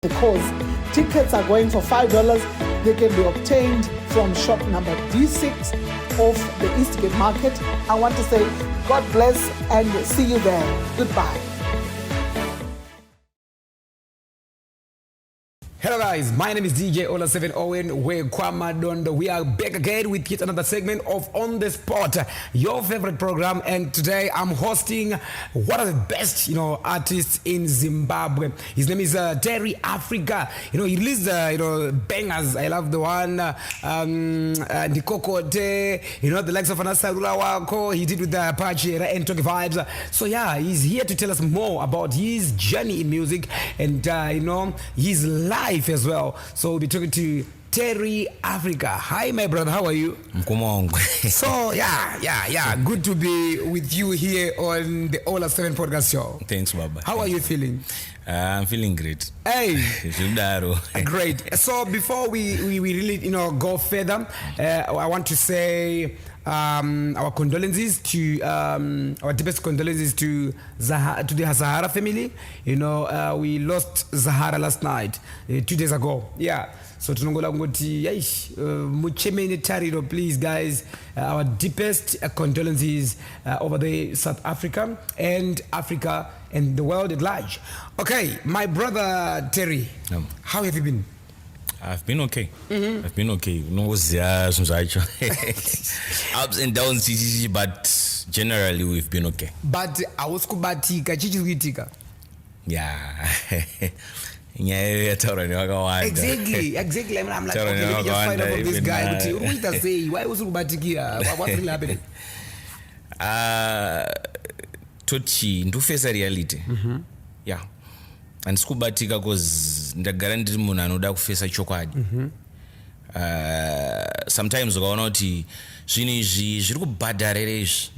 because tickets are going for $5. They can be obtained from shop number D6 of the Eastgate Market. I want to say God bless and see you there. Goodbye. Hello guys, my name is DJ Ola 7 Owen. We're Kwamadondo. We are back again with yet another segment of On The Spot, your favorite program. And today I'm hosting one of the best, artists in Zimbabwe. His name is Terry Africa. He released, bangers. I love the one, Ndikokote, the likes of Anasarula Wako. He did with the Apache and Toki Vibes. So yeah, he's here to tell us more about his journey in music and, his life as well. So we'll be talking to Terry Africa. Hi, my brother. How are you? So yeah. Good to be with you here on the Ola 7 podcast show. Thanks, Baba. How are you feeling? I'm feeling great. Hey, great. So before we really go further, I want to say our condolences to our deepest condolences to the Zahara family. We lost Zahara last night, 2 days ago. Yeah. So tunongola ngoti muchemene tariro, please guys, our deepest condolences over the South Africa and Africa and the world at large. Okay, my brother Terry, how have you been? I've been okay. I've been okay. Ups and downs, but generally we've been okay. But I was kubatika, chichiwitika. Yeah. Exactly. I'm like, okay, let me just find out from this guy. Why was kubatikia? What's really happening? Tochi ndufesa reality. Yeah. And sikubatika because ndagara ndiri munhu anoda kufesa chokwadi. Sometimes ukaona kuti zvinhu izvi zviri kubhadharira izvi,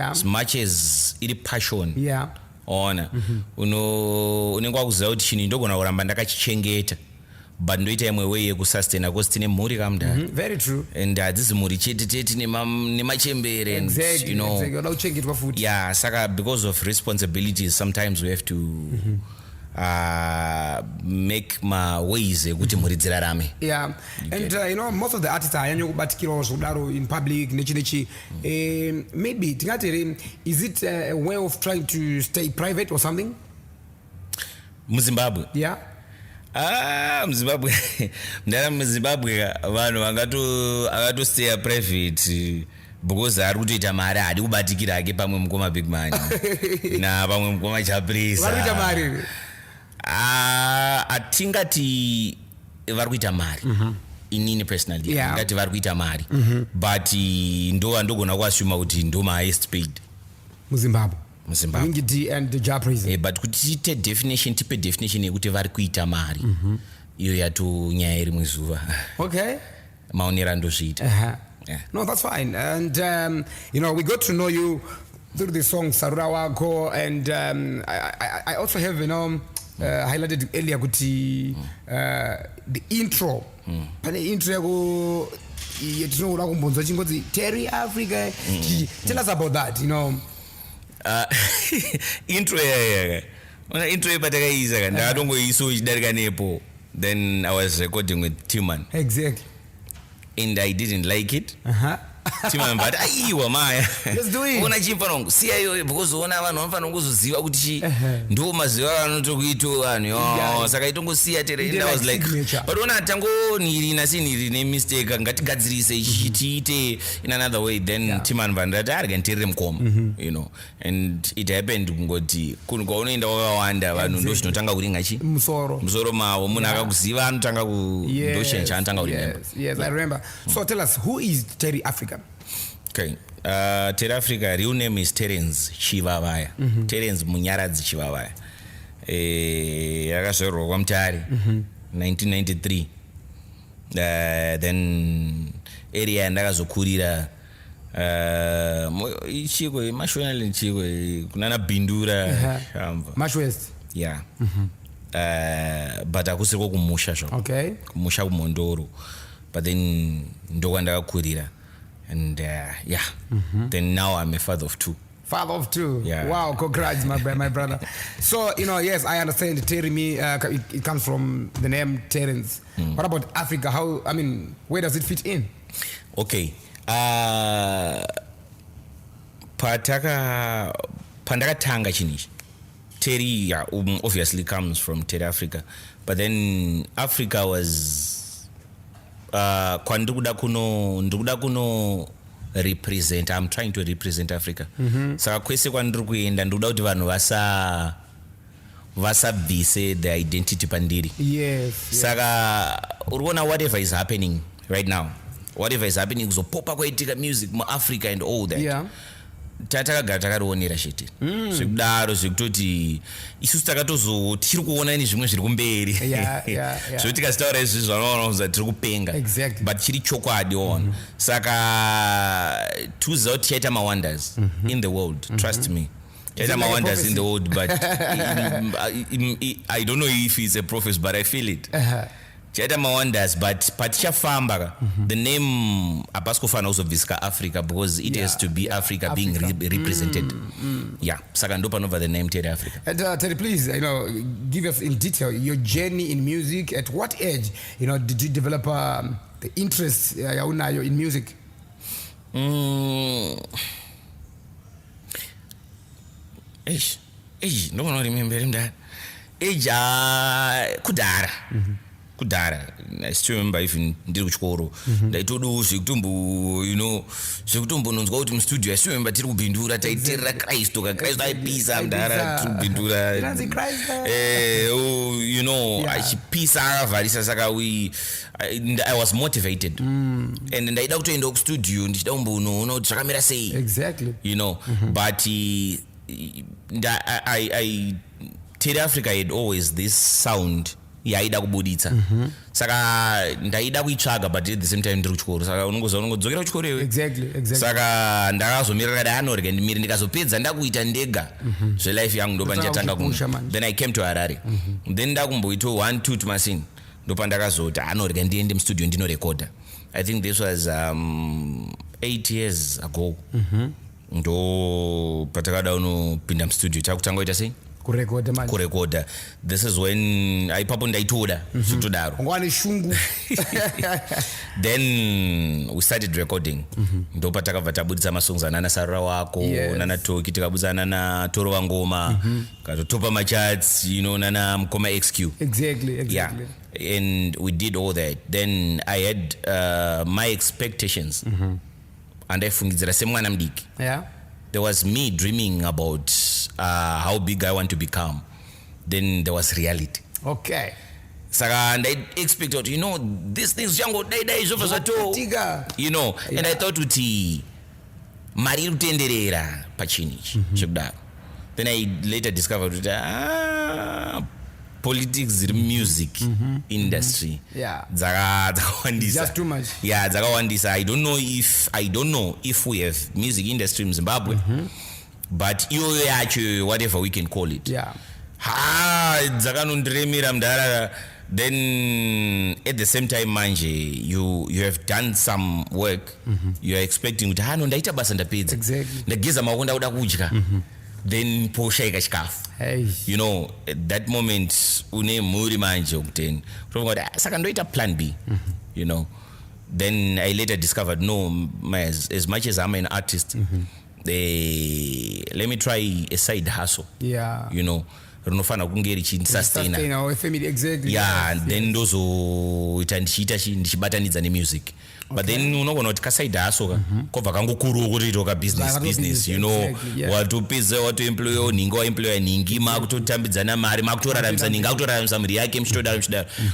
as much as iri passion. Yeah. Ona unenge wakuziva kuti chinhu ndogona kuramba ndakachichengeta but ndoita imwe way yekusustaina because tine mhuri kamudhara. Very true. And hadzisi mhuri chete tete nemachembere. Exactly. Uchengetwa futi. Yeah, saka because of responsibilities sometimes we have to make my ways ekuti mhuri dzirarame. Yeah. And most of the artists are kubatikira zvodaro in public nechi maybe tingati, is it a way of trying to stay private or something? muZimbabwe. Yeah. muZimbabwe muZimbabwe vanhu akatostay private because ari kutoita mari hadi kubatikira ake pamwe mukoma big man na pamwe mukoma chaprisa. Vari kuita mari? Atingati vari kuita mari. Inini personally ngati vari kuita mari, but ndogona kuassume kuti ndo highest paid muZimbabwe. Zimbabwe and the job reason. But kuti tipe definition yekuti vari kuita mari iyo nyaya iri muzuva. Okay. Maonera ndozviita. Yeah. No, that's fine. And we got to know you through the song Sarura Wako, and I also have highlighted earlier kuti the intro. Pane intro yako yetinoda kumbonza chingodzi Terry Africa. Tell us about that, intro intro yepatakaiisa ndakatongoiso ichidarika nepo, then I was recording with Timan. Exactly. And I didn't like it. Timan but aiwa maya, let's do it. Ona chimfanongo siya iyoyo because ona vanhu vanofanira kuzoziva kuti ndo maziva anotokuita vanhu saka itongosiya tere. And I was like, but ona tangonirina siniri nemistake ngatigadzirise ichi tiite in another way. Then Timan vandati arigandirire mukoma, and it happened kungoti kunhu kwaunoenda wakawanda vanhu ndo zvinotanga kuringa chi musoro mavo. Munhu akakuziva anotanga ndoshen chaanotanga kuringa. Yes, I remember. So tell us, who is Terry Africa? Okay. Terry Africa, real name is Terence Chivavaya. Terence Munyaradzi Chivavaya. Yakazvarwa kwaMutare 1993. Then area yandakazokurira ichiko mashonali ichiko kunana Bindura shamba. Mash West. Yeah. But akusiko kumusha zvo. Okay. Kumusha kumondoro. But then ndokwandakakurira. And then now I'm a father of two. Father of 2. Yeah. Wow, congrats, my brother. So, yes, I understand Terry it comes from the name Terence. What about Africa? Where does it fit in? Okay. Pandakatanga chinichi. Terry obviously comes from Terry Africa. But then Africa was ndikuda kuno represent. I'm trying to represent Africa. Saka kwese kwandiri kuenda ndikuda kuti vanhu vasabvise the identity pandiri. Yes. Saka urikuona whatever is happening right now. Whatever is happening kuzopopa kwaitika music muAfrica and all that. Yeah. Takagara takarionera chete zvikudaro zvekutoti isusu tiri kuona ini zvimwe zviri kumberi zvekuti tikazitaura izvi zvanoona kuza tiri kupenga but chiri chokwadi ona saka tiuziva kuti chaita mawonders in the world, trust me. Chaita mawonders in the world, but I don't know if it's a prophecy, but I feel it. Chaita mawonders, but patichafamba the name hapasi kufanira kuzobvisika Africa because it has to be Africa being represented. Yeah, saka ndo panobva the name Terry Africa. And Terry, please, give us in detail your journey in music. At what age, did you develop the interest yaunayo in music? Age, no remember him that. Age, kudara. I still remember even ndiri kuchikoro ndaitodo zvekutombononzwa kuti mustudio I still remember tiri kubhindura taiteerera Kristu aipisa mudhara tiri kubhindura achipisa akavharisa saka I was motivated and ndaida kutoenda kustudio ndichida kumbonoona kuti zvakamira sei but Terry Africa had always this sound yaida kubuditsa saka ndaida kuitsvaga but at the same time ndiri kuchikoro saka unongodzokera kuchikoro iwe saka ndakazomirira kada anorega ndimiri ndikazopedza ndakuita ndega zvelife yangu ndopa ndichatanga then I came to Harare then ndakumboita 1-2 tumasini ndopa ndakazoti anorega ndiende mustudio ndinorekodha. I think this was 8 years ago ndo patakada unopinda mustudio chakutanga kuita sei kurekoda. This is when aipapo ndaitoda zvitodaro ngwane shungu then we started recording ndopa takabva tabudisa masongs anana Sarura wako nana Toki tikabudisa nana Toro Wangoma katotopa macharts nana Mkoma XQ exactly yeah. And we did all that. Then I had my expectations and I fungidzira semwana mudiki. There was me dreaming about how big I want to become. Then there was reality. Okay. Saka and I expected, these things jango dai zova zato. And I thought uti mari utenderera pachinichi. Then I later discovered that politics, music industry. It's just too much. Yeah, dzakawandisa. I don't know if we have music industry in Zimbabwe. But iyoyo yacho whatever we can call it. Dzakanondiremera mudhara. Then at the same time manje you have done some work. You are expecting kuti ndaita basa ndapedza. Ndageza maoko ndakuda kudya. Then poshaika chikafu. At that moment une mhuri manje ukuteni saka ndoita plan B. Then I later discovered as much as I'm an artist let me try a side hustle. Rinofana kunge richindisustain then ndozoita ndichibatanidza nemusic. But then unogona kuti kaside hustle kobva kangokuru kuti toka business watopedza watoemploya ningi waemploya ningi makutotambidzana mari makutoraramisa ningi akutoraramisa mhuri yake muchitodaro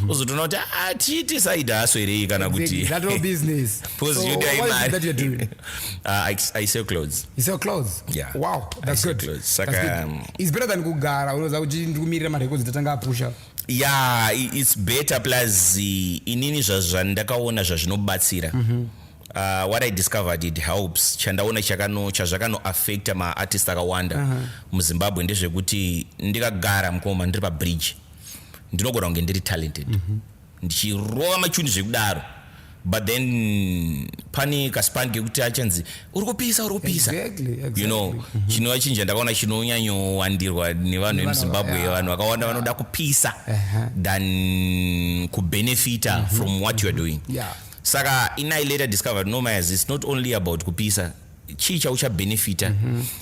uzotoona kuti tiiti side hustle here kana kuti business. Because so you die what is it that you're doing? I sell clothes. You sell clothes? Yeah. Wow, that's good. Saka it's better than kugara unoza kuti ndikumirira marecords tatanga apusha. Yeah, it's better plus inini zvandakaona zvazvinobatsira. What I discovered it helps. Chandaona chazvakano affect maartist akawanda muZimbabwe ndezvekuti ndikagara mukoma ndiri pabridge ndinogona kunge ndiri talented ndichirova machuni zvekudaro but then pani kaspange kuti achanzi uri kupisa Exactly. you know chinova chinja ndakaona chinonyanyowandirwa nevanhu vemuzimbabwe vanhu vakawanda vanoda kupisa than kubenefita from what you are doing. Saka I later discovered no mayas, it's not only about kupisa chii chauchabenefita.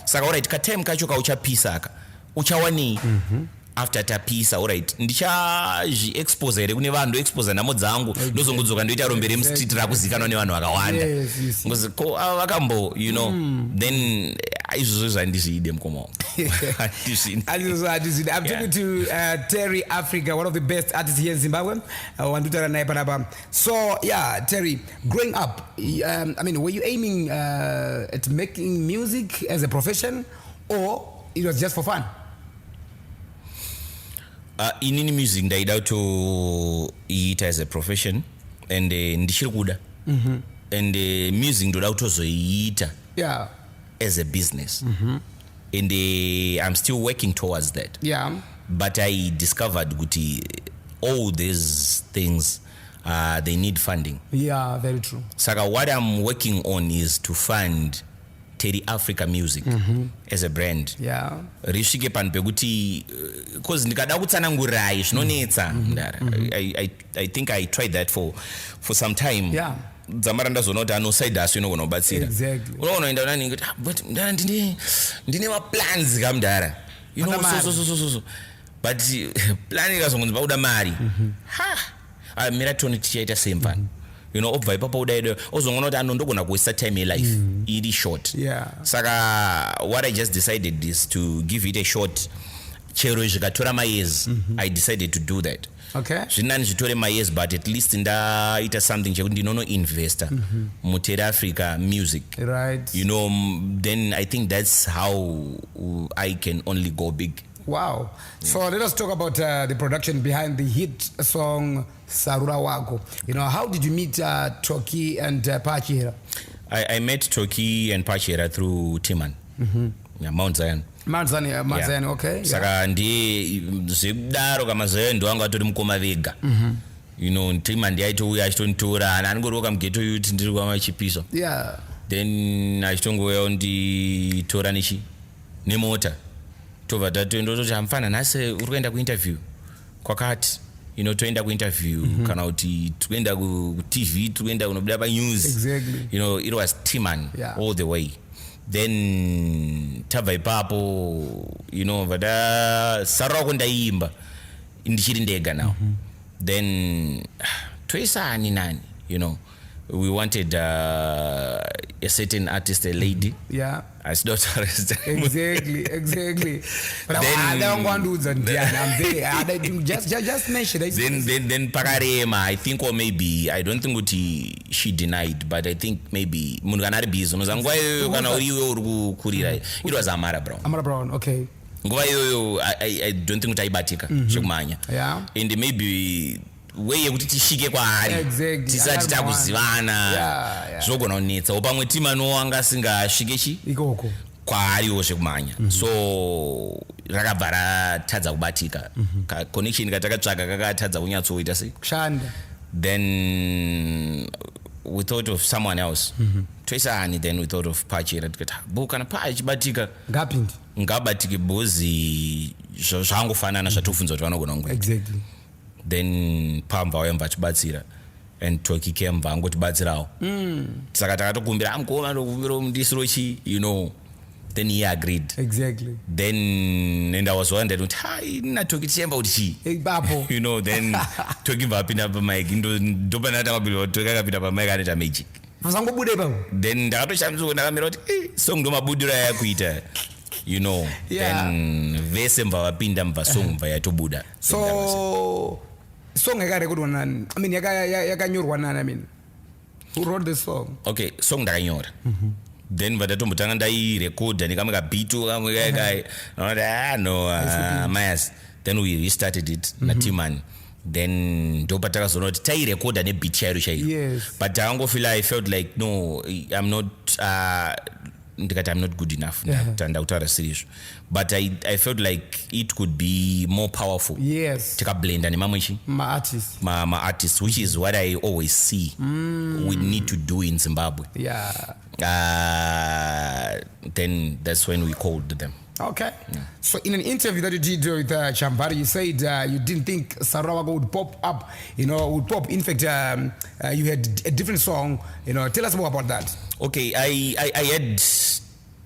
Saka alright katime kacho kauchapisa aka uchawani after tapisa alright ndichazviexpose here kune vanhu expose nhamo dzangu ndozongodzoka ndoita romberi mustreet rakuzikanwa nevanhu vakawanda because ko ava vakambo you know then izvozvo zvandizvide mukoma I'm talking to Terry Africa, one of the best artists here in Zimbabwe. Wandutara naye panapa. So yeah, Terry, growing up, I mean, were you aiming at making music as a profession, or it was just for fun? Inini music ndaida kutoiita as a profession and ndichiri kuda and music ndoda kutozoiita as a business and I'm still working towards that. But I discovered kuti all these things they need funding. Very true. Saka what I'm working on is to fund Terry Africa Music as a brand. Risvike panhu pekuti cause ndikada kutsanangurai zvinonetsa. I think I tried that for some time. Dzamara ndazoona kuti anoside hustle inogona kubatsira. Unoona unoenda nani ngoti but ndine maplans kamudhara. You know so but plan ikazongonzi pauda mari. Mirathon tichaita same fun. You know, obva ipapo udaida ozongona kuti anondogona kuwaste time life iri short. Saka what I just decided is to give it a short. Chero zvikatora my years, I decided to do that. Zvinani zvitore my years, but at least ndaita something chekuti ndinono investor mu Terry Africa Music. You know, then I think that's how I can only go big. Wow. So let us talk about the production behind the hit song Sarura Wako. You know, how did you meet Toki and Pachira? I met Toki and Pachira through Timan. Mount Zion. Mount Zion, okay. Saka ndiye zvekudaro kama Zion ndo anga atori mukoma vega. You know, Timan ndiye aitouya achitonitora ana angoroka mugeto youth ndiri kwama chipiso. Then achitongoya nditora nemota. Tova tatondoti amfana nhasi uri kuenda kuinterview kwakati toenda kuinterview kana kuti toenda ku-TV toenda kunobuda pa-news. You know, it was Timan all the way. Then tabva ipapo Sarura kundaimba ndichiri ndega now. Then toisani nani, you know, we wanted a certain artist, a lady. As daughter. Exactly. But I don't want to do that. I'm there. Just mention it. Then Pakarema, I think, or maybe I don't think what she denied, but I think maybe Munganari Bizo. It was Amara Brown. Amara Brown, okay. I don't think I batika. And maybe way yekuti tishike kwaari tisati takuzivana zvogona kunetsa pamwe Timano anga asingashike ikoko kwaariwo zvekumhanya. So rakabva ratadza kubatika. Connection katakatsvaka kakatadza kunyatsoita sei kushanda. Then we thought of someone else. Toisani, then we thought of Pachira. Bo kana pachibatika ngabatike bozi zvangofanana zvatofunza kuti vanogona kungoita. Then pamba wayamba chibatsira and Toki came vangotibatsirawo. Saka takatokumbira amukoma ndokumbira mundisiro chi, you know. Then he agreed. Then and I was wondering kuti hai Toki tichemba kuti chi. You know, then Toki vapinda pamic ndopana takabira Toki akapinda pamic anoita magic. Then ndakatoshamisa ndakamira kuti song ndo mabudiro yakuita. You know, then vese mva vapinda mva song mva yatobuda. So song yakarekordwa nani? I mean yakanyorwa nani? I mean, who wrote the song? Okay, song ndakanyora. Then vatatomutanga ndairecorda nekamwe kabito kamwe kai. No, Mayas. Then we restarted it na Timan. Then ndopatakazoona kuti tairecorda nebeat chairo chairo. But I felt like no, I'm not ndikati I'm not good enough ndakutaura serizvo, but I felt like it could be more powerful tikablenda nemamwe ma-artists, which is what I always see we need to do in Zimbabwe. Then that's when we called them. Okay. So in an interview that you did with Chambari, you said you didn't think Sarawako would pop up, would pop. In fact, you had a different song. Tell us more about that. Okay, I had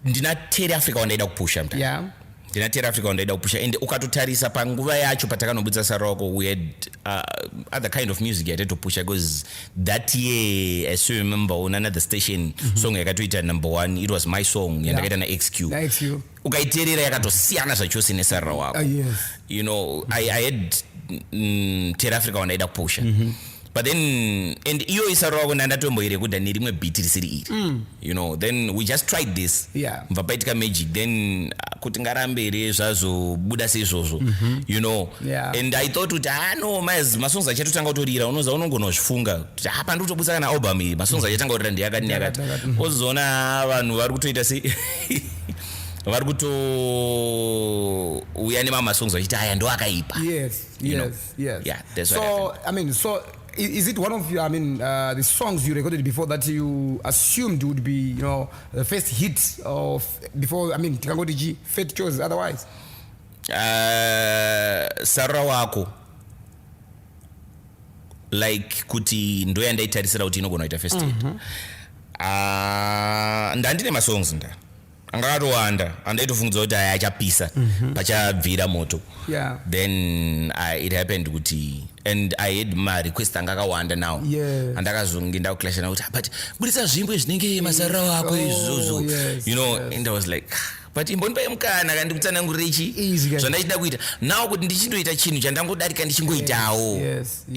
ndinateera Afrika wandaida kupusha mta. Ndinateera Afrika wandaida kupusha, and ukatotarisa panguva yacho patakanobudisa Sarawako, we had other kind of music yatete pusha, because that year I still remember on another station song yakatoita #1, it was my song yandakaita na XQ. Ukaiterera yakatosiyana zvachose neSarawako. I had teera Afrika wandaida kupusha. But then, and iyo Sarawako nandatomboire kuda nerimwe beat risiri iri. Then we just tried this. Mva paitika magic, then kuti ngarambe ere zvazobuda seizvozvo. And I thought kuti no, masongs achatotanga kutorira, unoza unongonozvifunga kuti pandiri kutobusa kana album iyi, masongs achatanga kutorira ndiyakati yakati. Ozoona vanhu vari kutoita vari kutouya nemamasongs vachiti aya ndo akaipa. Yeah, that's what happened. So is it one of your, the songs you recorded before that you assumed would be, the first hit of before, tikangoti fate chose otherwise? Sarawako, like kuti ndo yandaitarisira kuti inogona kuita first hit. Ndandine masongs angakatowanda andaitofungidzwa kuti aya achapisa pachabvira moto. Then it happened kuti, and I had my request angakawanda now. Andakazonge ndakuklashana kuti but budisa zvimbo zvinenge maSarawako izvozvo, and I was like, but imbonipai mukana kandi kutsanangurira ichi zvandachida kuita now kuti ndichindoita chinhu chandangodarika ndichingoitawo,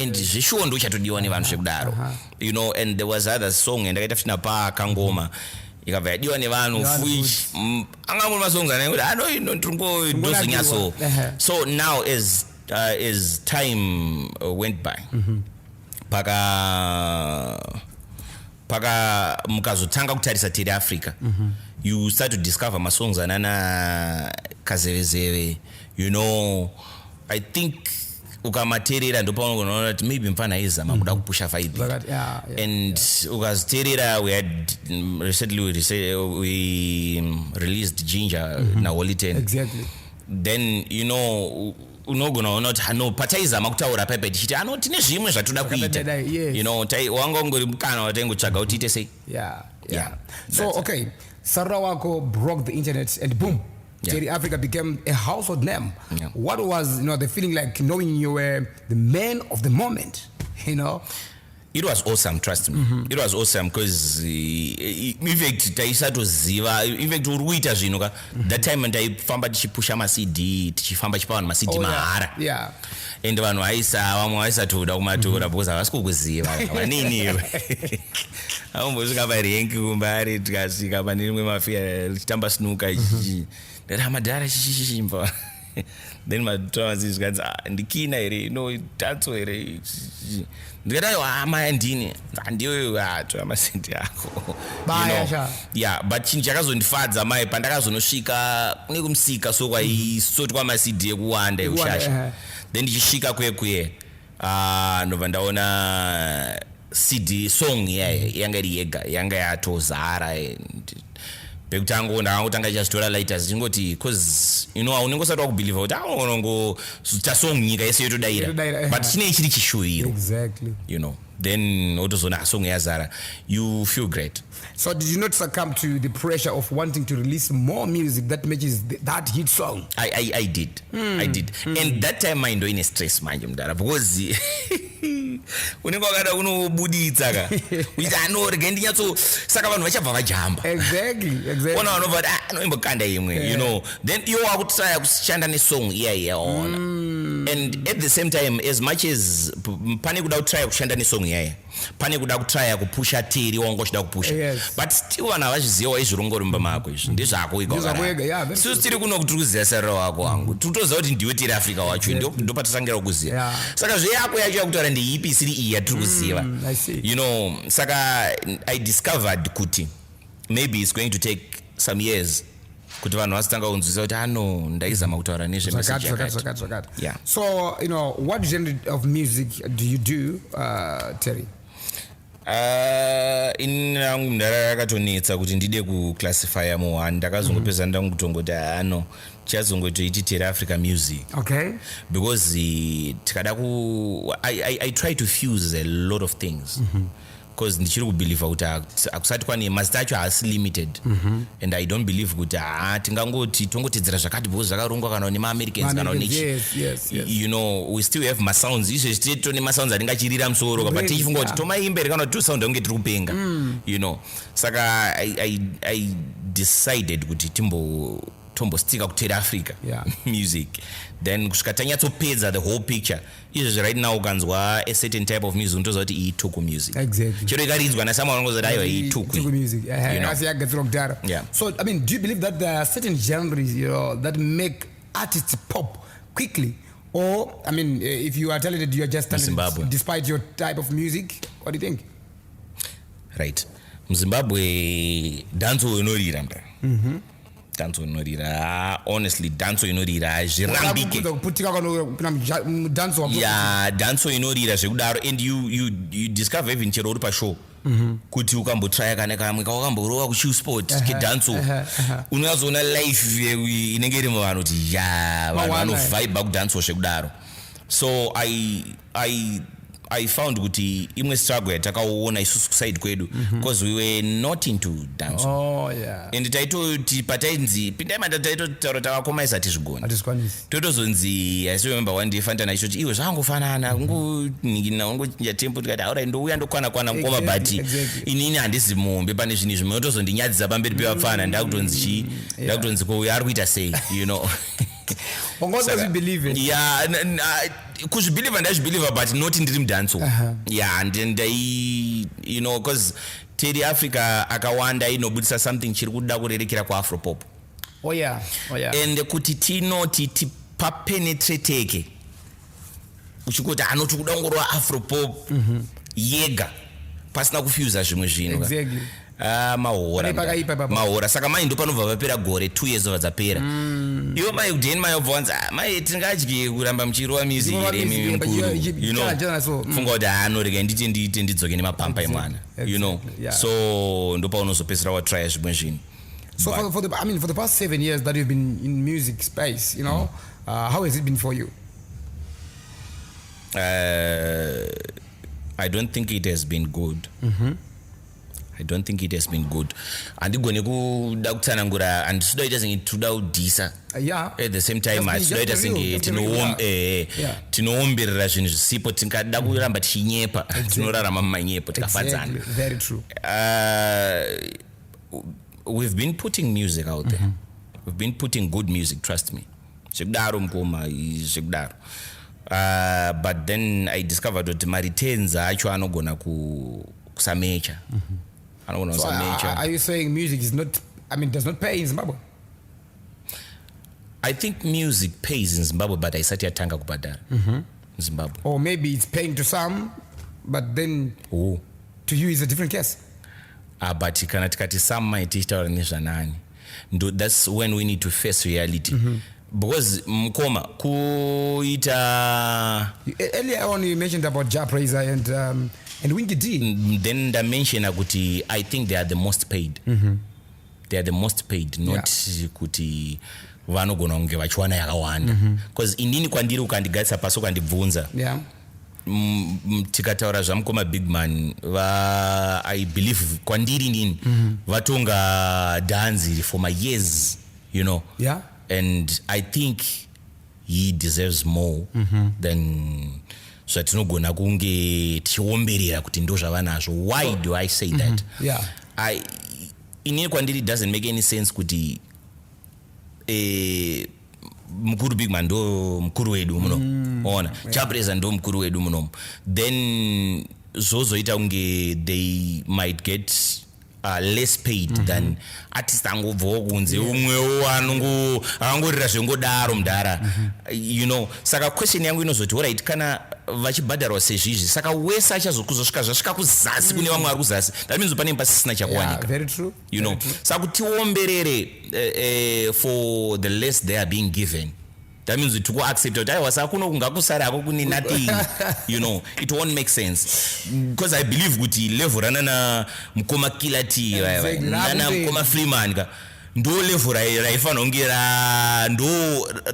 and zveshuwo ndo chatodiwa nevanhu zvekudaro. And there was other song yandakaita fina pakangoma ikabva yadiwa nevanhu which angamuri masongs anaikuti ndozonyaso. So now as time went by, paka mukazotanga kutarisa tiri Africa, you start to discover masongs anana kazevezeve. I think ukamaterera ndo paunoona kuti maybe mfana izama kuda kupusha vibe. And ukaziterera, we had recently we released Ginger na Walliten. Then unogona kuti pataizama kutaura pepe tichiti tine zvimwe zvatoda kuita, wanga ungori mukana watengotsvaga kuti ite sei. So okay, Sarawako broke the internet and boom, Terry Africa became a household name. What was the feeling like knowing you were the man of the moment? It was awesome, trust me. It was awesome because in fact taisatoziva, in fact urikuita zvinhu that time ndaifamba tichipusha ma-CD, tichifamba chipawa ma-CD mahara. And vanhu vamwe vaisatoda kumatora because havasi kukuziva vanini avombosvika parenki kumbari tikasvika pane rimwe mafia tichitamba snooker madhara chichichimba. Then madhara zvikanzi ndikina here tatso here ndikati maya ndini handiwe tora masenti ako. But chinhu chakazondifadza mai pandakazonosvika kune kumusika so kwaisoti kwama-CD ekuwanda eushasha, then ndichisvika kwekuye ndobva ndaona CD song yanga iri yega yanga yatozara. Pekutanga ndakangotanga chazvitora lighters chingoti because unongosati wakubhiliva kuti unongoita song nyika yese yotodaira, but chinei chiri chishuwiro. Then otozona song yazara, you feel great. So did you not succumb to the pressure of wanting to release more music that matches that hit song? I did. And that time mind in stress manje mdara because unenge wakada unobuditsa ka uita anorega ndinyatso saka vanhu vachabva vajamba. Ona vanobva anoimbokanda imwe, then iwo wakutsaya kushanda nesong iyaona. And at the same time, as much as pane kuda kutrya kushanda nesong iyaya, pane kuda kutrya kupusha tiri wangochida kupusha, but still vanhu havazviziva izvirongori mumba mako izvi ndezvako ikawagara. So tiri kuno kuti kuziva Sarawako wangu totoziva kuti ndiwe tiri Africa wacho, ndo patatangira kuziva. Saka zveyako yacho yakutaura ndeipi isiri iyi yatiri kuziva. Saka I discovered kuti maybe it's going to take some years kuti vanhu vasitanga kunzwisa kuti ndaizama kutaura nezvemessage yakati. Yeah. So what genre of music do you do, Terry? Inangu ndakatonetsa kuti ndide kuclassifya muhani ndakazongopeza ndangutongoti chazongotoiti Terry Africa music. Okay. Because tikada I try to fuse a lot of things. Because ndichiri kubelieve kuti akusati kwane mazita acho haasi limited. And I don't believe kuti tingangoti tongoteedzera zvakati because zvakarongwa kana nemaAmericans kana yes. We still have masounds izvezvi tone masounds atingachirira musoro but tichifunga kuti tomaimbe kana kuti sound yange tiri kupenga. Saka I decided kuti tombostika kuTerry Africa music, then kusvika tanyatsopedza the whole picture. Izvezvi right now ukanzwa a certain type of music unotoziva kuti iyi tuku music. Exactly. Chero ikaridzwa nasamwe vanongozati aiwa iyi tuku music. Yeah. So I mean, do you believe that there are certain genres that make artists pop quickly, or I mean, if you are talented, you are just talented Zimbabwe. Despite your type of music? What do you think? Right. muZimbabwe danzo inorira mba. Danzo inorira, honestly danzo inorira zvirambike. Yeah, danzo inorira zvekudaro, and you discover even chero uri pashow kuti ukambotraya kana kamwe kawakamborova kuchiu sport kedanzo unozoona life inenge iri muvanhu kuti vanhu vanovhaiba kudanzo zvekudaro. So I found kuti imwe struggle yatakaona isusu kuside kwedu because we were not into dance. And taitoti patainzi pindai taitotaura tavakomaisa tizvigona totozonzi I still remember one day fantana ichoti iwe zvangofanana ungochinja tempo tikati aurai ndouya ndokwana mukoma but inini handisi mombe pane zvinhu zvimwe otozondinyadzisa pamberi pevafana ndakutonzi ko uyo ari kuita sei kuzvibhiliva ndazvibhiliva but not ndiri mudanso. And because Terry Africa akawanda inobudisa something chiri kuda kurerekera kuafropop. And kuti tinoti tipapenetreteke uchikuti anoti kuda kungorova afropop yega pasina kufyuza zvimwe zvinhu. Mahora saka mai ndo panobva papera gore 2 years zvadzapera. Ivo mai kudheni mai obvonza mai tingadye kuramba muchirova music iri mukuru funga kuti anorega ndiite ndidzoke nemapampa emwana so ndo paunozopesera watrya zvimwe zvinhu. So for the past 7 years that you've been in music space, how has it been for you? I don't think it has been good. I don't think it has been good. Andigone kuda kutsanangura and sidoita senge toda kudhisa. At the same time sidoita senge tinoomberera zvinhu zvisipo tingada kuramba tichinyepa tinorarama mumanyepo tikafadzana. Very true. We've been putting music out there. We've been putting good music, trust me. Zvekudaro mukoma zvekudaro. But then I discovered that maritenza acho anogona kusamecha. So are you saying music does not pay in Zimbabwe? I think music pays in Zimbabwe, but aisati yatanga kubhadhara Zimbabwe. Or maybe it's paying to some, but then to you is a different case. But kana tikati some tichitaura nezvanani. That's when we need to face reality. Because mukoma kuita earlier on you mentioned about Japraiser and Winky D. Then I mentioned kuti I think they are the most paid. They are the most paid, not kuti vanogona kunge vachiwana yakawanda. Because inini kwandiri ukandigatsa pasi ukandibvunza tikataura zvamukoma big man I believe kwandiri nini vatonga dhanzi for my years, and I think he deserves more than zvatinogona kunge tichiomberera kuti ndo zvavanazvo. Why do I say that? Inini kwandiri it doesn't make any sense kuti mukuru big man ndo mukuru wedu muno ona Japraiser ndo mukuru wedu muno, then zozoita kunge they might get less paid than artist angobvawo kunze umwewo angangorira zvengodaro mudhara you know. Saka question yangu inozoti alright, kana vachibhadharwa sezvizvi saka wese achazokuzosvika zvasvika kuzasi kune vamwe vari kuzasi, that means panenge pasisina chakuwanika. Very true. You know, saka kuti tiomberere for the less they are being given, that means we to accept that I was akuno kungakusara ako kuni nothing. You know, it won't make sense because I believe kuti level rana mkoma kilati nana mkoma freeman ka ndo level raifana ongera ndo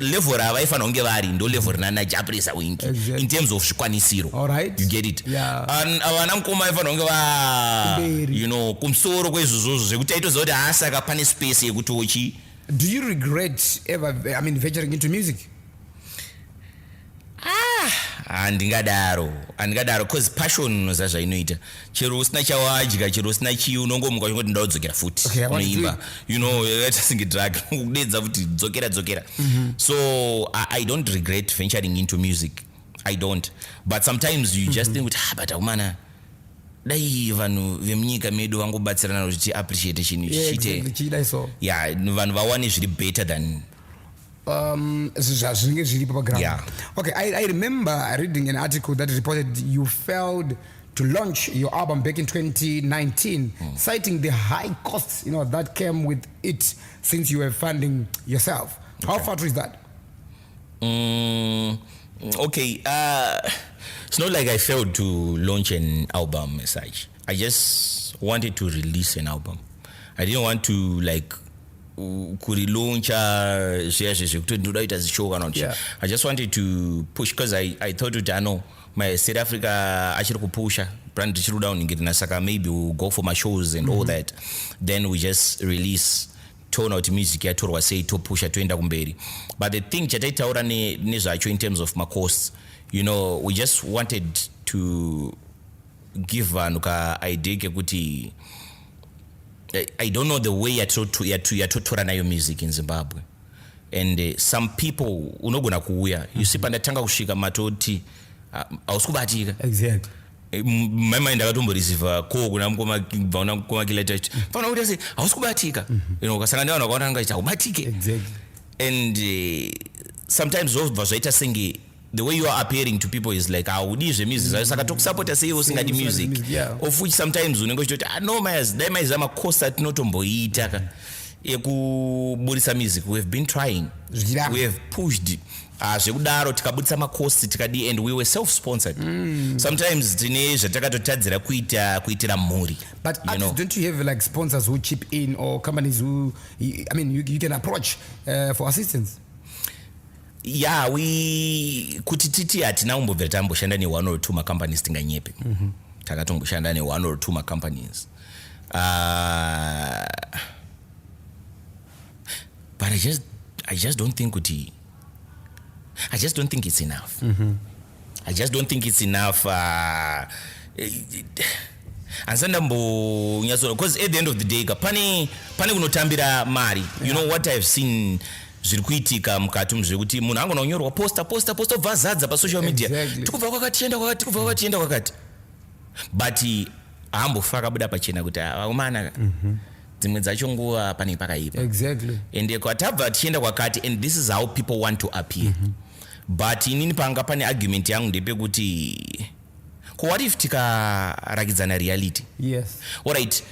level raifana onge vari ndo level nana japresa winki in terms of zvikwanisiro. All right, you get it. And avana mkoma ifana onge va you know kumsoro kwezvo zvekuti aitoza kuti asaka pane space yekuti ochi. Do you regret ever, venturing into music? Andingadaro because passion zazvainoita. Chero usina chawadya, chero usina chiu unongomuka chingoti ndaudzokera futi unoimba. You know, it's a drug. Kudedza futi dzokera. So I don't regret venturing into music. I don't. But sometimes you just think but aumana dai vanhu vemunyika medu vangobatsirana kuti appreciate chinhu chiite. Yeah, vanhu vawane zviri better than zvinenge zviripo paground. Yeah. Okay, I remember reading an article that reported you failed to launch your album back in 2019, citing the high costs that came with it since you were funding yourself. Okay. How far true is that? Okay, it's not like I failed to launch an album as such. I just wanted to release an album. I didn't want to like kurilaunch I just wanted to push because I thought that I know my South Africa achiri kupusha brand ichiri down ngeti saka maybe we'll go for my shows and all that, then we just release tone out music yatorwa sei topusha toenda kumberi. But the thing chataitaura nezvacho in terms of my costs, we just wanted to give vanhu ka idea kekuti I don't know the way yatotora nayo music in Zimbabwe, and some people unogona kuuya you see pandatanga kusvika matoti ausikubatika exactly. My mind akatomboreceiva ko kuna mukoma kileta fana kuti ase ausikubatika ukasangana navanhu vakaona ngaiti aubatike exactly. And sometimes zobva zvaita senge the way you are appearing to people is like audi zvemusic saka tokusapota sei usingadi music of which sometimes unenge uchitoti no dai maizama costa tinotomboita ekuburisa music. We have been trying, we have pushed zvekudaro tikabudisa macost tikadi, and we were self-sponsored. Sometimes tine zvatakatotadzira kuitira mhuri. But don't you have like sponsors who chip in or companies who you can approach for assistance? Yeah, kuti titi hatina umbobvira tamboshanda ne 1 or 2 macompanies tinganyepe. Takatomboshanda ne 1 or 2 macompanies. But I just don't think it's enough. I just don't think it's enough. Because at the end of the day, pane kunotambira mari. You know what I've seen zviri kuitika mukati muzvekuti munhu angona kunyorwa posta bvazadza pasocial media tikubva kwakati tienda kwakati, but aambofa akabuda pachena kuti aumana dzimwe dzacho nguva pane pakaipa. Exactly. And kwatabva tichienda kwakati, and this is how people want to appear. But inini panga pane argument yangu ndepekuti what if tikarakidzana reality? Yes. Alright,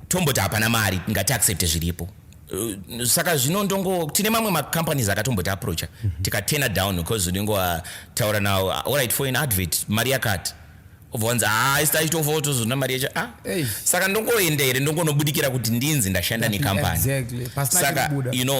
tomboti hapana mari ngati accept zviripo. Saka zvino ndongo tine mamwe macompanies akatomboti approacha tikatena down because unenge taura now alright for an advert mari yakati obvanza isitachitofotozona mari yacho saka ndongoenda ndongonobudikira kuti ndinzi ndashanda necompany. Exactly. Saka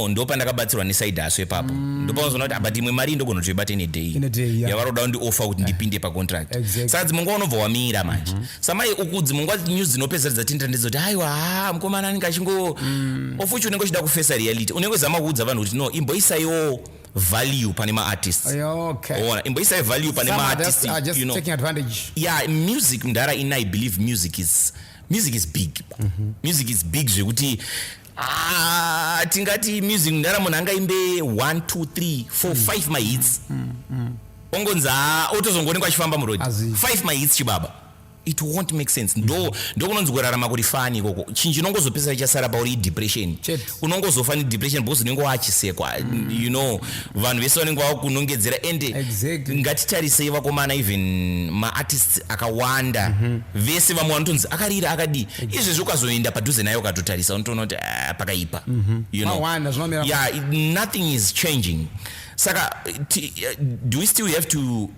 ndo pandakabatsirwa neside hustle ipapo ndopauzona kuti but imwe mari indogono toibata in a day yavaroda kundioffer kuti ndipinde pacontract. Saka dzimwe unobva wamira manje samai uku dzimwe news dzinopedzera tinda ndizoti aiwa mukomana anenge achingo ofuchi unenge uchida kufesa reality, unenge zama kuudza vanhu kuti no imboisaiwo value pane ma-artists. Okay. Imboisa value pane ma-artists. Just taking advantage. Yeah, music ndara ina I believe music is big. Music is big zvekuti tingati music ndara munhu angaimbe 1 2 3 4 5 my hits. Ongonza otozongoonekwa achifamba muroad 5 my hits chibaba. it won't make sense. Ndo kunonzi kurarama kuri fani ikoko chinhu chinongozopesa chasara pauri depression unongozofa depression because unenge wachisekwa you know vanhu vese vanenge vakunongedzera ende ngatitarisei vakomana even maartists akawanda vese vamwe vanotonzi akarira akadi izvezvi ukazoenda padhuze nayo ukatotarisa unotoona kuti pakaipa you know yeah, nothing is changing saka do we still have to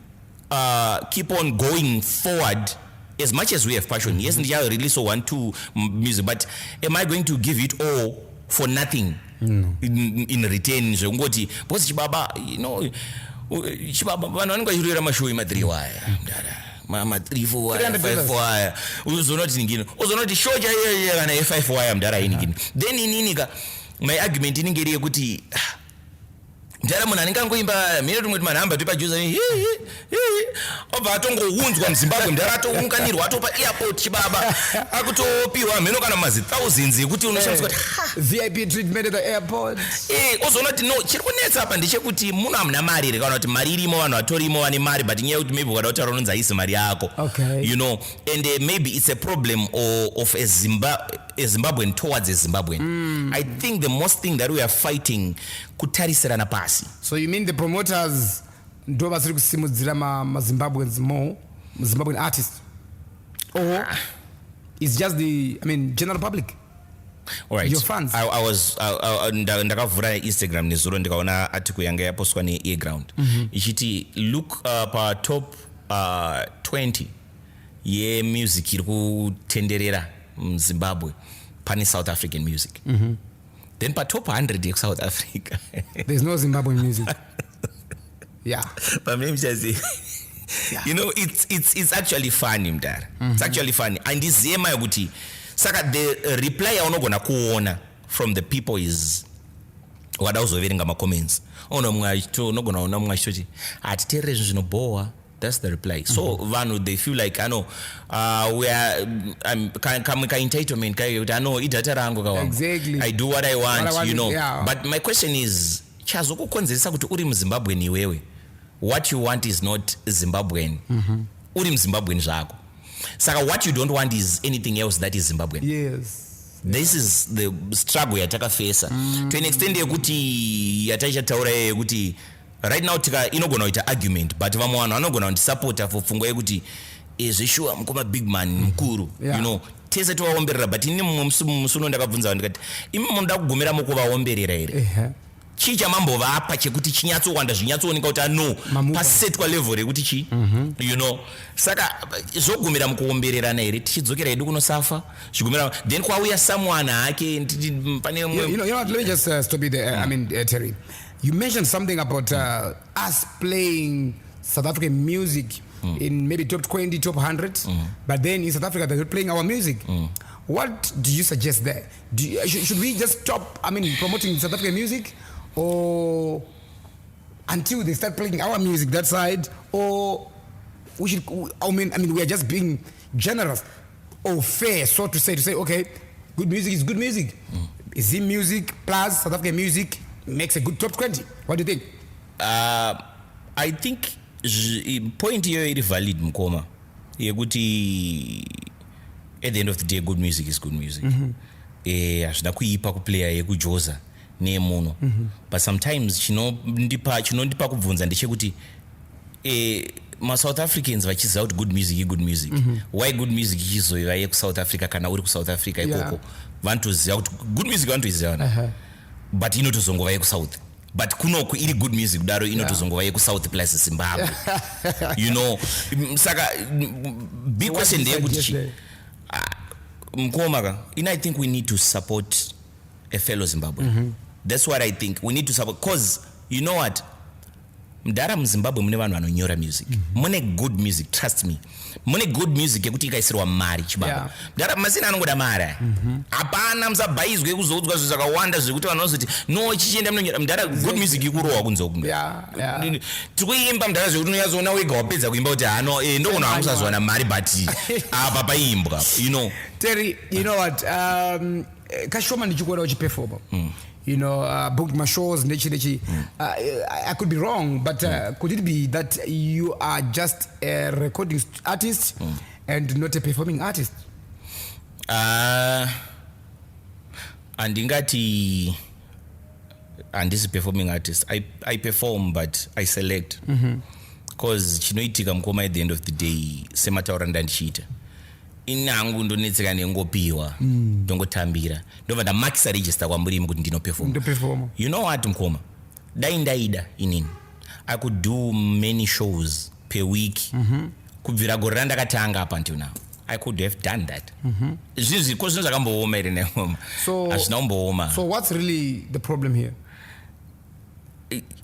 keep on going forward as much as we have passion? Yes, and I release 1 2 music, but am I going to give it all for nothing in return? So ngoti because chibaba, you know, chibaba vana vanenge vachirera mashow ma 3 wire mama 3 4 wire 5 wire uzonoti ningine uzonoti show ja kana 5 wire mdara iningine then ininika my argument inenge iri yekuti ndara munhu anenge angoimba mine tumwe tumanhamba tupajuza obva atongounzwa muZimbabwe ndara atounganirwa atopa airport chibaba akutopiwa mheno kana mazi thousands ekuti unoshandiswa VIP treatment at the airport ozonoti no chiri kunetsa apa ndechekuti munhu hamuna mari here kana kuti mari irimo vanhu vatorimo vane mari but nyaya yekuti maybe ukada kutaura unonzi haisi mari yako you know and maybe it's a problem of a Zimbabwean towards a Zimbabwean. I think the most thing that we are fighting kutarisirana pasi. So you mean the promoters ndo vasiri kusimudzira maZimbabweans more, Zimbabwean artists, or it's just the general public? All right. Your fans. I was ndakavhura Instagram nezuro ndikaona article yanga yapostwa neAirground ichiti look pa top 20 ye music iri kutenderera muZimbabwe pane South African music. Then pa top 100 ye South Africa there's no Zimbabwean music. Yeah. But maybe you know it's actually funny mdara. It's actually funny and izema yokuti saka the reply yaunogona kuona from the people is wada uzoverenga ma comments ono mwacho unogona ona mwachoti atiterere zvinhu zvinobowa. That's the reply. So vanhu they feel like I know we are ka entitlement I know idata rangu kawangu. Exactly. I do what I want, you know. Yeah. But my question is chazokukonzeresa kuti uri muZimbabwean iwewe. What you want is not Zimbabwean. Uri muZimbabwean zvako. Saka what you don't want is anything else that is Zimbabwean. Yes. This is the struggle yatakafesa. To an extent yekuti yatachataura yekuti right now inogona kuita argument but vamwe vanhu vanogona kundisupporta for pfungwa yekuti zveshuwa mukoma big man mukuru you know tese tovaomberera but ini mumwe musuno ndakabvunza vanhu ndikati imi munoda kugumira mukuvaomberera here chii chamambovapa chekuti chinyatsowanda zvinyatsooneka kuti no pasetwa level rekuti chi you know saka zvogumira mukuombererana here tichidzokera hedu kunosafa zvigumira then kwauya someone hake pane you know what, let me just stop you there. Terry, you mentioned something about us playing South African music in maybe top 20, top 100, but then in South Africa they're not playing our music. What do you suggest there? Should we just stop promoting South African music, or until they start playing our music that side, or we should we are just being generous or fair, so to say okay, good music is good music. Is it music plus South African music makes a good top 20? What do you think? I think point here is valid mkoma yekuti at the end of the day good music is good music. Ashida kuipa kuplayer yekujoza nemuno but sometimes chinondipa kubvunza ndechekuti ma South Africans vachiziva kuti good music is good music. Why good music ichizoiva yeku-South Africa kana uri ku-South Africa ikoko vantoziva kuti good music vantoiziva but inotozongova yeku-South but kunoku iri good music kudaro inotozongova yeku-South plus Zimbabwe. You know saka big question ndeyekuti mkomaka I think we need to support a fellow Zimbabwean. That's what I think we need to support, because you know what, mdara muZimbabwe mune vanhu vanonyora music. Mune good music, trust me. Mune good music yekuti ikaisirwa mari chibaba. Mdara mazina anongoda mari. Hapana msabhaizwe kuzoudzwa zvinhu zvakawanda zvekuti vanhu vanozoti no chichienda munonyora. Mdara good music ikurowa kunze uku. Tikuimba mdara zvekuti unoyazoona wega wapedza kuimba kuti hano ndogona hamusazowana mari but apa paimbwa, you know. Terry, you know what, kashoma ndichikuona uchiperforma. You know, booked my shows, nechi. I could be wrong, but could it be that you are just a recording artist and not a performing artist? Andingati handisi performing artist. I perform but I select. Because chinoitika mukoma at the end of the day semataura ndandichiita inangu ndonetseka nengopiwa ndongotambira ndobva ndamakisa register kwamurimi kuti ndinoperforma. You know what mukoma, dai ndaida inini I could do many shows per week kubvira gore randakatanga up until now. I could have done that. Zvinhu zvakambooma iri nemoma hazvina kumbooma. So what's really the problem here?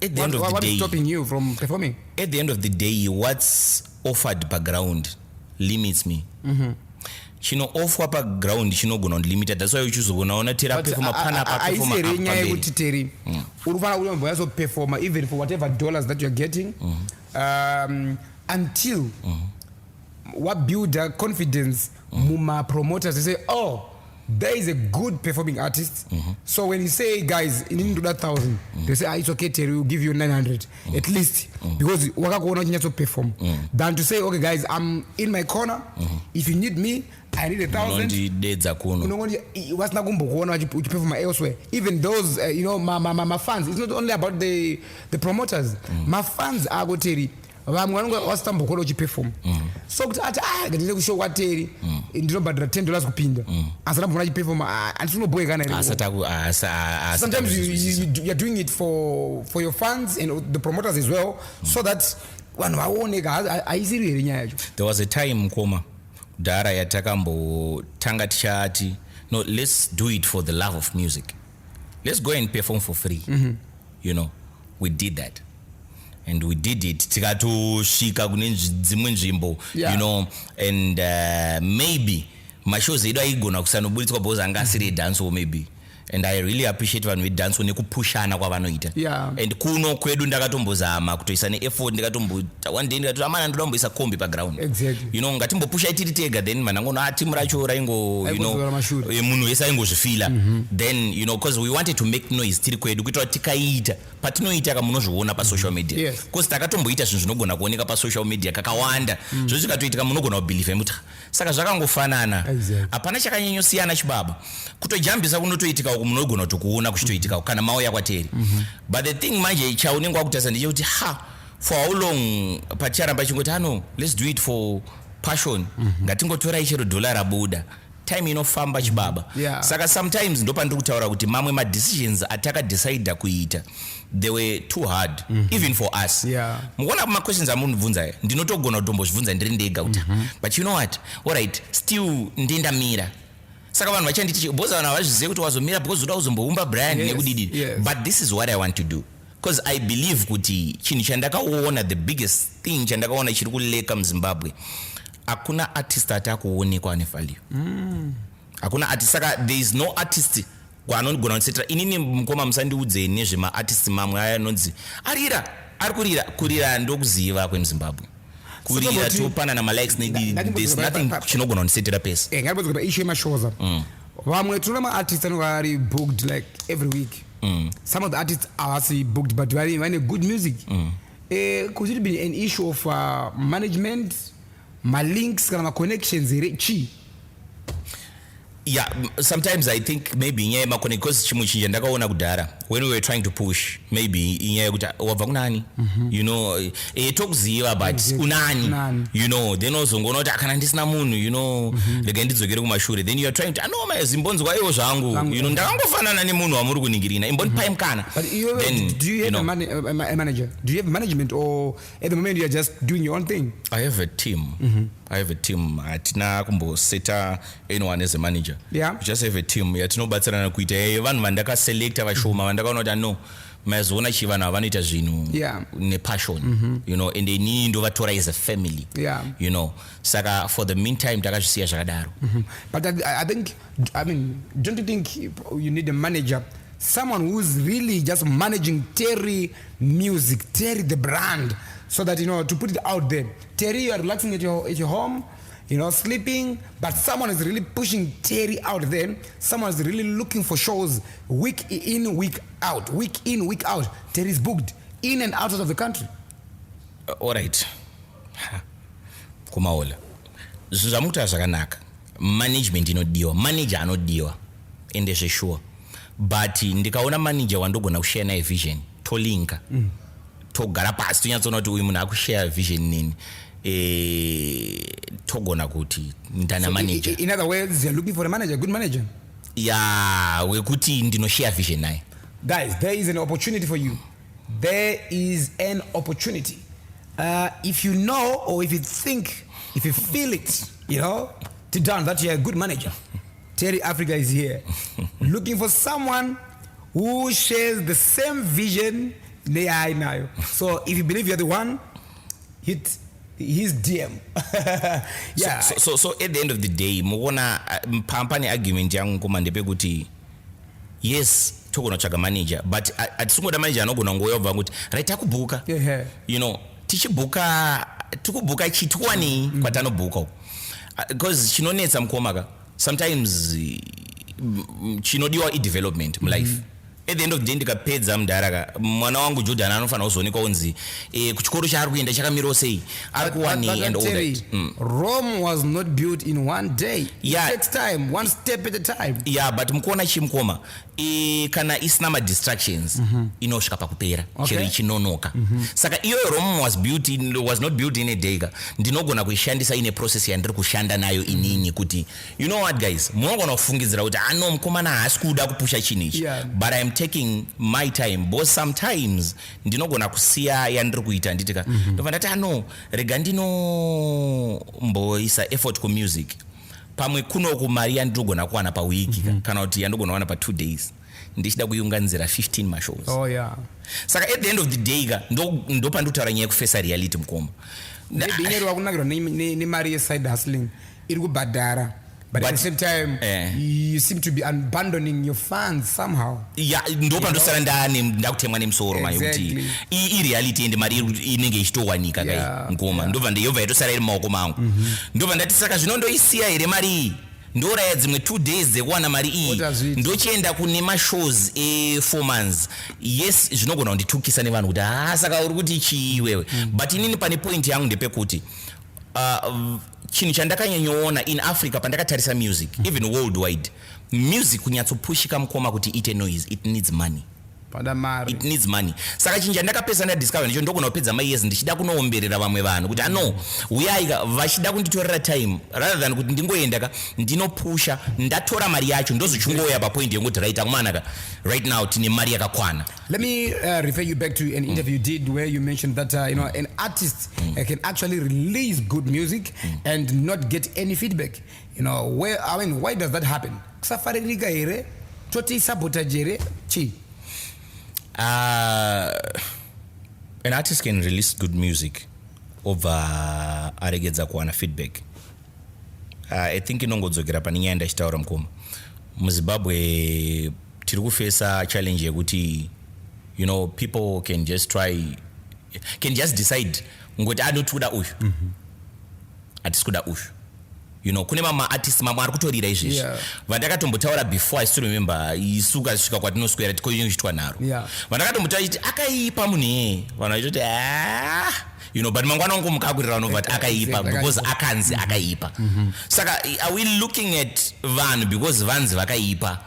At the end of the what day, is stopping you from performing? At the end of the day, what's offered background limits me. Chino offer background chinogona unlimited. That's why you choose unaona tera performa pana pa performa apa. I say renya yekuti teri urufana unomboyazo performa even for whatever dollars that you're getting until what build confidence muma promoters. They say, oh, there is a good performing artist. So when you say, guys, you need to do that 1,000, they say, it's okay, Terry, we'll give you 900 at least, because wakakuona to perform. Than to say, okay, guys, I'm in my corner. If you need me, I need 1,000. What's not going to perform elsewhere? Even those, my fans. It's not only about the promoters. My fans are going to Terry. Wasitambokolo uchiperform so kuti ati ngatinde kushow kwateri ndinobhadhira $10 kupinda asi rambona achiperform andinoboyekana ere. Sometimes you're doing it for your fans and the promoters as well, so that vanhu vaoneka. Haisiri here nyaya yacho. There was a time mukoma dhara yatakambotanga tichati no, let's do it for the love of music, let's go and perform for free. We did that. And we did it tikatosvika kune dzimwe nzvimbo, and maybe mashows edu aigona kusanoburitswa because anga asiri dance maybe. And I really appreciate vanhu vedance nekupushana kwavanoita. And kuno kwedu ndakatombozama kutoisa neeffort, ndikatombota one day ndikati amana ndoda kumboisa kombi paground. Exactly. ngatimbopusha tiri tega, then manangono timu racho raingo munhu wese aingozvifila. Then because we wanted to make noise tiri kwedu kuitira kuti tikaita patinoita kamunozviona pasocial media. Because takatomboita zvinhu zvinogona kuoneka pasocial media kakawanda zvozvo zvikatoitika munogona kubhiliva muti saka zvakangofanana. Hapana chakanyanyosiyana chibaba kutojambisa kunotoitika munogona kutokuona kuchitoitika kana mauya kwateri. But the thing manje chaunenge wakutarisa ndechekuti for how long pacharamba chingoti let's do it for passion. Ngatingotora ichero dollar rabuda time inofamba chibaba. Saka sometimes ndopandiri kutaura kuti mamwe madecisions atakadecida kuita they were too hard even for us. Mukuona questions amunibvunza ndinotogona kutombozvibvunza ndiri ndega kuti but you know what, alright, still ndendamira. Saka vanhu vachanditi boza vanhu havazvizive kuti wazomira because uda kuzomboumba brand nekudidi. But this is what I want to do, because I believe kuti chinhu chandakaona, the biggest thing chandakaona chiri kuleka muZimbabwe, hakuna artist atakuonekwa ane value. Hakuna artist. Saka there is no artist kwanogona kutsetera. Inini mukoma musandiudze nezvemaartist mamwe aya anonzi arira ari kurira ndokuziva kwemuZimbabwe. Kurira topanana malikes nedi, there's nothing chinogona kutsetera pesa. Ngatibodzwe pa issue yemashows. Vamwe tuna maartists anenge ari booked like every week. Some of the artists are actually booked but vane good music. Could it be an issue of management, my links kana ma connections chi? Yeah, sometimes I think maybe inyaya yemakone because chimwe chinja ndakaona kudhara when we were trying to push maybe inyaya yekuti wabva kunani, tokuziva but unani, then ozongoona kuti kana ndisina munhu, rega ndidzokere kumashure, then you are trying to zimbonzwa iwo zvangu, ndakangofanana nemunhu wamuri kuningirina imbondipai mukana. But do you have a manager? Do you have management, or at the moment you are just doing your own thing? I have a team. I have a team. Hatina kumboseta anyone as a manager. We just have a team. Yatinobatsirana kuita vanhu vandakaselecta vashoma vandakaona kuti no mazoona chi vanhu vanoita zvinhu nepassion, and they need ndovatora as a family. Saka for the meantime takazvisiya zvakadaro. But don't you think you need a manager, someone who's really just managing Terry music, Terry the brand, so that to put it out there, Terry, you are relaxing at your home, sleeping, but someone is really pushing Terry out there. Someone is really looking for shows week in, week out, week in, week out. Terry is booked in and out of the country. All right. Kumaola. zvamukuta zvakanaka. Management inodiwa, manager anodiwa, ende zvesure. But ndikaona manager wandogona kushare naye vision, tolinka. Togara pasi tonyatsona kuti uyu munhu akushare vision nini. Togona kuti ndana manager. In other words, you're looking for a manager, a good manager. Yeah, wekuti ndinoshare vision naye. Guys, there is an opportunity for you. There is an opportunity. If you know, or if you think, if you feel it, to done that you're a good manager, Terry Africa is here, looking for someone who shares the same vision they are now. So if you believe you're the one, hit his DM. Yeah. So at the end of the day, muona pampani argument yangu kuma ndepekuti yes togona tsvaga manager, but atisingoda manager anogona ngoyobva kuti right akubuka. Tichibuka tikubuka chitwani kwatanobuka because chinonetsa mukoma sometimes chinodiwa development mulife. At the end of the day ndikapedza mudharaka mwana wangu Jordan anofanira kuzoonekwa unzi kuchikoro chaari kuenda chakamira sei ari kuwani and all that. Rome was not built in one day. It takes time, one step at a time. Yeah, but mukuona chimukoma kana isina ma distractions inosvika pakupera chero ichinonoka. Saka iyo Rome was not built in a day. Ndinogona kuishandisa ine process yandiri kushanda nayo inini kuti you know what guys, munogona kufungidzira kuti ano mukomana haasi kuda kupusha chinhu ichi, but I am taking my time, because sometimes ndinogona kusiya yandiri kuita nditika ndobva ndati ano rega ndinomboisa effort ku music pamwe kuno kumari yandogona kuwana pawiki kana kuti yandogona kuwana pa 2 days ndichida kuunganizira 15 mashows. Saka at the end of the day ndo pandutaura nyaya kufesa reality mukoma. Maybe inerwa kunakirwa ne mari ye side hustling iri kubhadhara. But at the same time, you seem to be abandoning your fans somehow. Yeah, ndo pandosara ndakutemwa nemusoro mayo kuti i reality ende mari inenge ichitowanika kai ngoma ndobva ndeyobva yatosara iri mumaoko mangu. Ndobva ndati saka zvinondoisiya here mari ndoraya dzimwe 2 days dzekuwana mari iyi ndochienda kune mashows e4 months. Yes, zvinogona kunditukisa nevanhu kuti saka uri kuti chii wewe, but inini pane point yangu ndepekuti chinhu chandakanyanyoona in Africa pandakatarisa music, even worldwide, music kunyatsopushika mukoma kuti ite noise, it needs money. It needs money. Saka chinja ndakapesa ndadiscover ndicho ndogona kupedza mayears ndichida kunoomberera vamwe vanhu kuti uyaika vachida kunditorera time rather than kuti ndingoenda ndinopusha ndatora mari yacho ndozochungoya pa point yekuti right akumana right now tine mari yakakwana. Let me refer you back to an interview you did where you mentioned that an artist can actually release good music and not get any feedback. Why does that happen? Kusafaririka here toti sabotage here chi. An artist can release good music over aregedza kuwana feedback. I think inongodzokera pane nyaya ndachitaura mukoma. MuZimbabwe tiri kufesa challenge yekuti people can just decide ngoti anotuda uyu atisi kuda uyu. Kune mama artists mamwe ari kutorira izvezvi vandakatombotaura before. I still remember isuka svika kwatinoswera tikoichitwa naro vandakatombotaura chiti akaipa munhu vanhu vachiti but mangwana wangu mukakurira vanobva kuti akaipa because akanzi akaipa. Saka are we looking at vanhu because vanzi vakaipa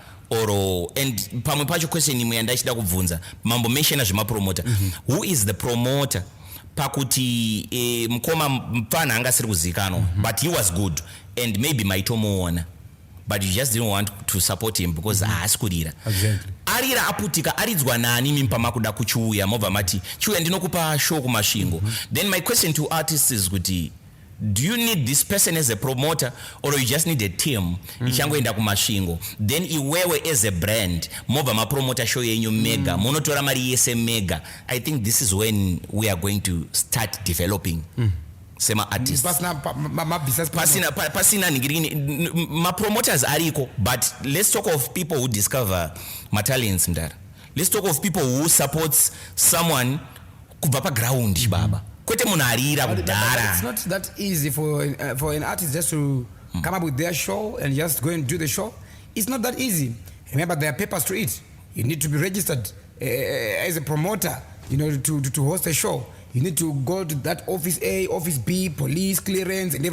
and pamwe pacho question imwe yandachida kubvunza mambo menshena zvemapromota, who is the promoter pakuti mukoma mfana angasiri kuzikanwa but he was good and maybe maitomuona but you just didn't want to support him because haasi kurira. Arira aputika aridzwa nani mimpama kuda kuchiuya mobva mati chiuya ndinokupa show kumasvingo. Then my question to artists is kuti do you need this person as a promoter or you just need a team ichangoenda kumasvingo, then iwewe as a brand mobva mapromota show yenyu mega munotora mari yese mega. I think this is when we are going to start developing sema artists. Pasina ngirini mapromoters ariko, but let's talk of people who discover talents mdara. Let's talk of people who supports someone kubva pa ground baba. It's not that easy for an artist just to come up with their show and just go and do the show. It's not that easy. Remember, there are papers to it. You need to be registered as a promoter, to host a show. you need to go to that office A, office B, police clearance, and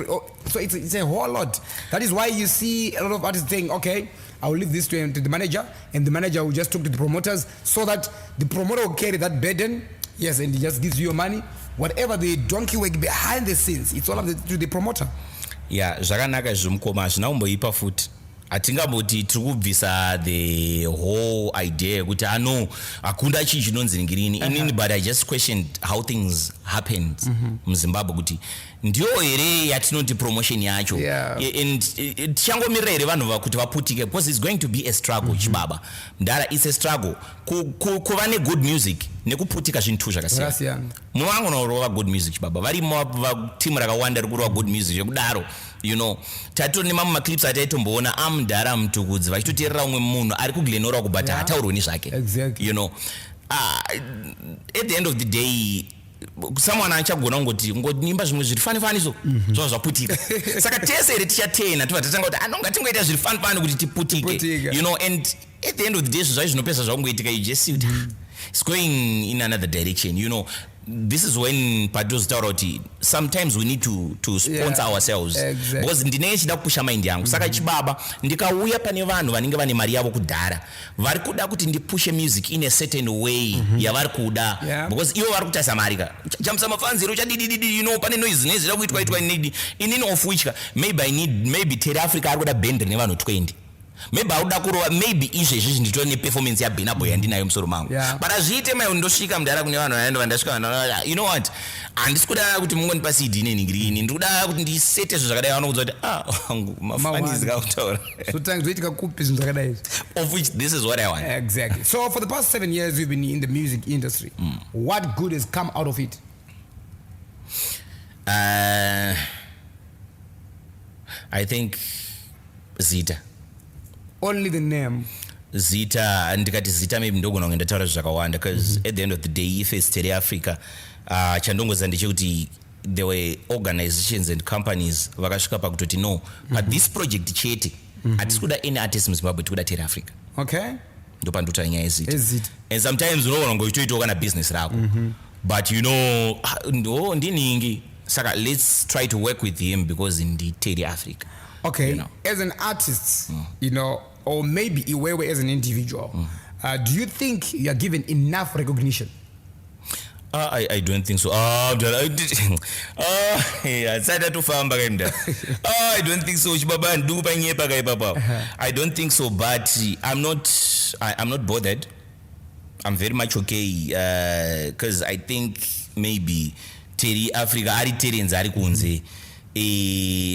so it's a whole lot. That is why you see a lot of artists saying, okay, I will leave this to the manager, and the manager will just talk to the promoters, so that the promoter will carry that burden. Yes, and he just gives you your money. Whatever the donkey work behind the scenes, it's all up to the promoter. Yeah, zvakanaka zvomukoma zvinaumboipa futi. Atingamboti tiri kubvisa the whole idea yekuti akunda chii chinonzi ngirini inini, but I just questioned how things happened muZimbabwe kuti ndiyo here yatinoti promotion yacho, and tichangomirira here vanhu kuti vaputike, because it's going to be a struggle. Chibaba ndara, it's a struggle kuva negood music nekuputika zvinhu zvakasiyana. Muvangonorova good music chibaba, varimo timu rakawanda rikurova good music zvekudaro, you know. Tatori nemamwe maclips ataitomboona amudhara mutukudzi vachitoteerera umwe munhu ari kuglenora kubata hatauroni zvake, you know. At the end of the day someone achagona ngoti zvimwe zvirifanifaniso zvava zvaputika. Saka tese here tichatena tivatanga kuti ngatingoita zvirifanifani kuti tiputike, you know. And at the end of the day zvazvo zvinopesa zvakungoitika, you just see kuti it's going in another direction, you know. This is when padozitaura kuti sometimes we need to sponsor ourselves, because ndine chida kupusha mind yangu. Saka chibaba ndikauya pane vanhu vanenge vane mari yavo kudhara vari kuda kuti ndipushe music in a certain way yavari kuda, because ivo vari kutarisa mari ka chamsa mafanziro chadididi, you know, pane noise nezvida kuitwa inini of which maybe Terry Africa ari kuda band rine vanhu 20, maybe auda kurova, maybe izvezvi nditori neperformance yaBurna Boy yandinayo musoro mangu, but azviite mai ndosvika mudhara kune vanhu vaenda vandasvika, you know what, handisi kuda kuti mungondipa CD neningiri, ndikuda kuti ndisete zvinhu zvakadai, vanoudza kuti mafanizi kakutaura zoitika kupi zvinhu zvakadai, of which this is what I want. Exactly. So for the past 7 years you've been in the music industry, what good has come out of it? I think Zita. Only the name Zita, ndikati Zita maybe ndogona kunge ndataura zvakawanda, because at the end of the day ife Terry Africa chandongoza ndechekuti there were organizations and companies vakasvika pakutoti no, but this project chete hatisi kuda any artist muZimbabwe, tikuda Terry Africa. Okay, ndopandota nyaya yeZita. And sometimes unoona ngoitoitawo kana business rako, but you know ndiningi, saka let's try to work with him because ndi Terry Africa. Okay, you know. As an artist, you know, or maybe Iwewe as an individual, do you think you are given enough recognition? I don't think so. I don't think so. I don't think so, but I'm not bothered. I'm very much okay, because I think maybe Terry Africa ari Terry nzari kunze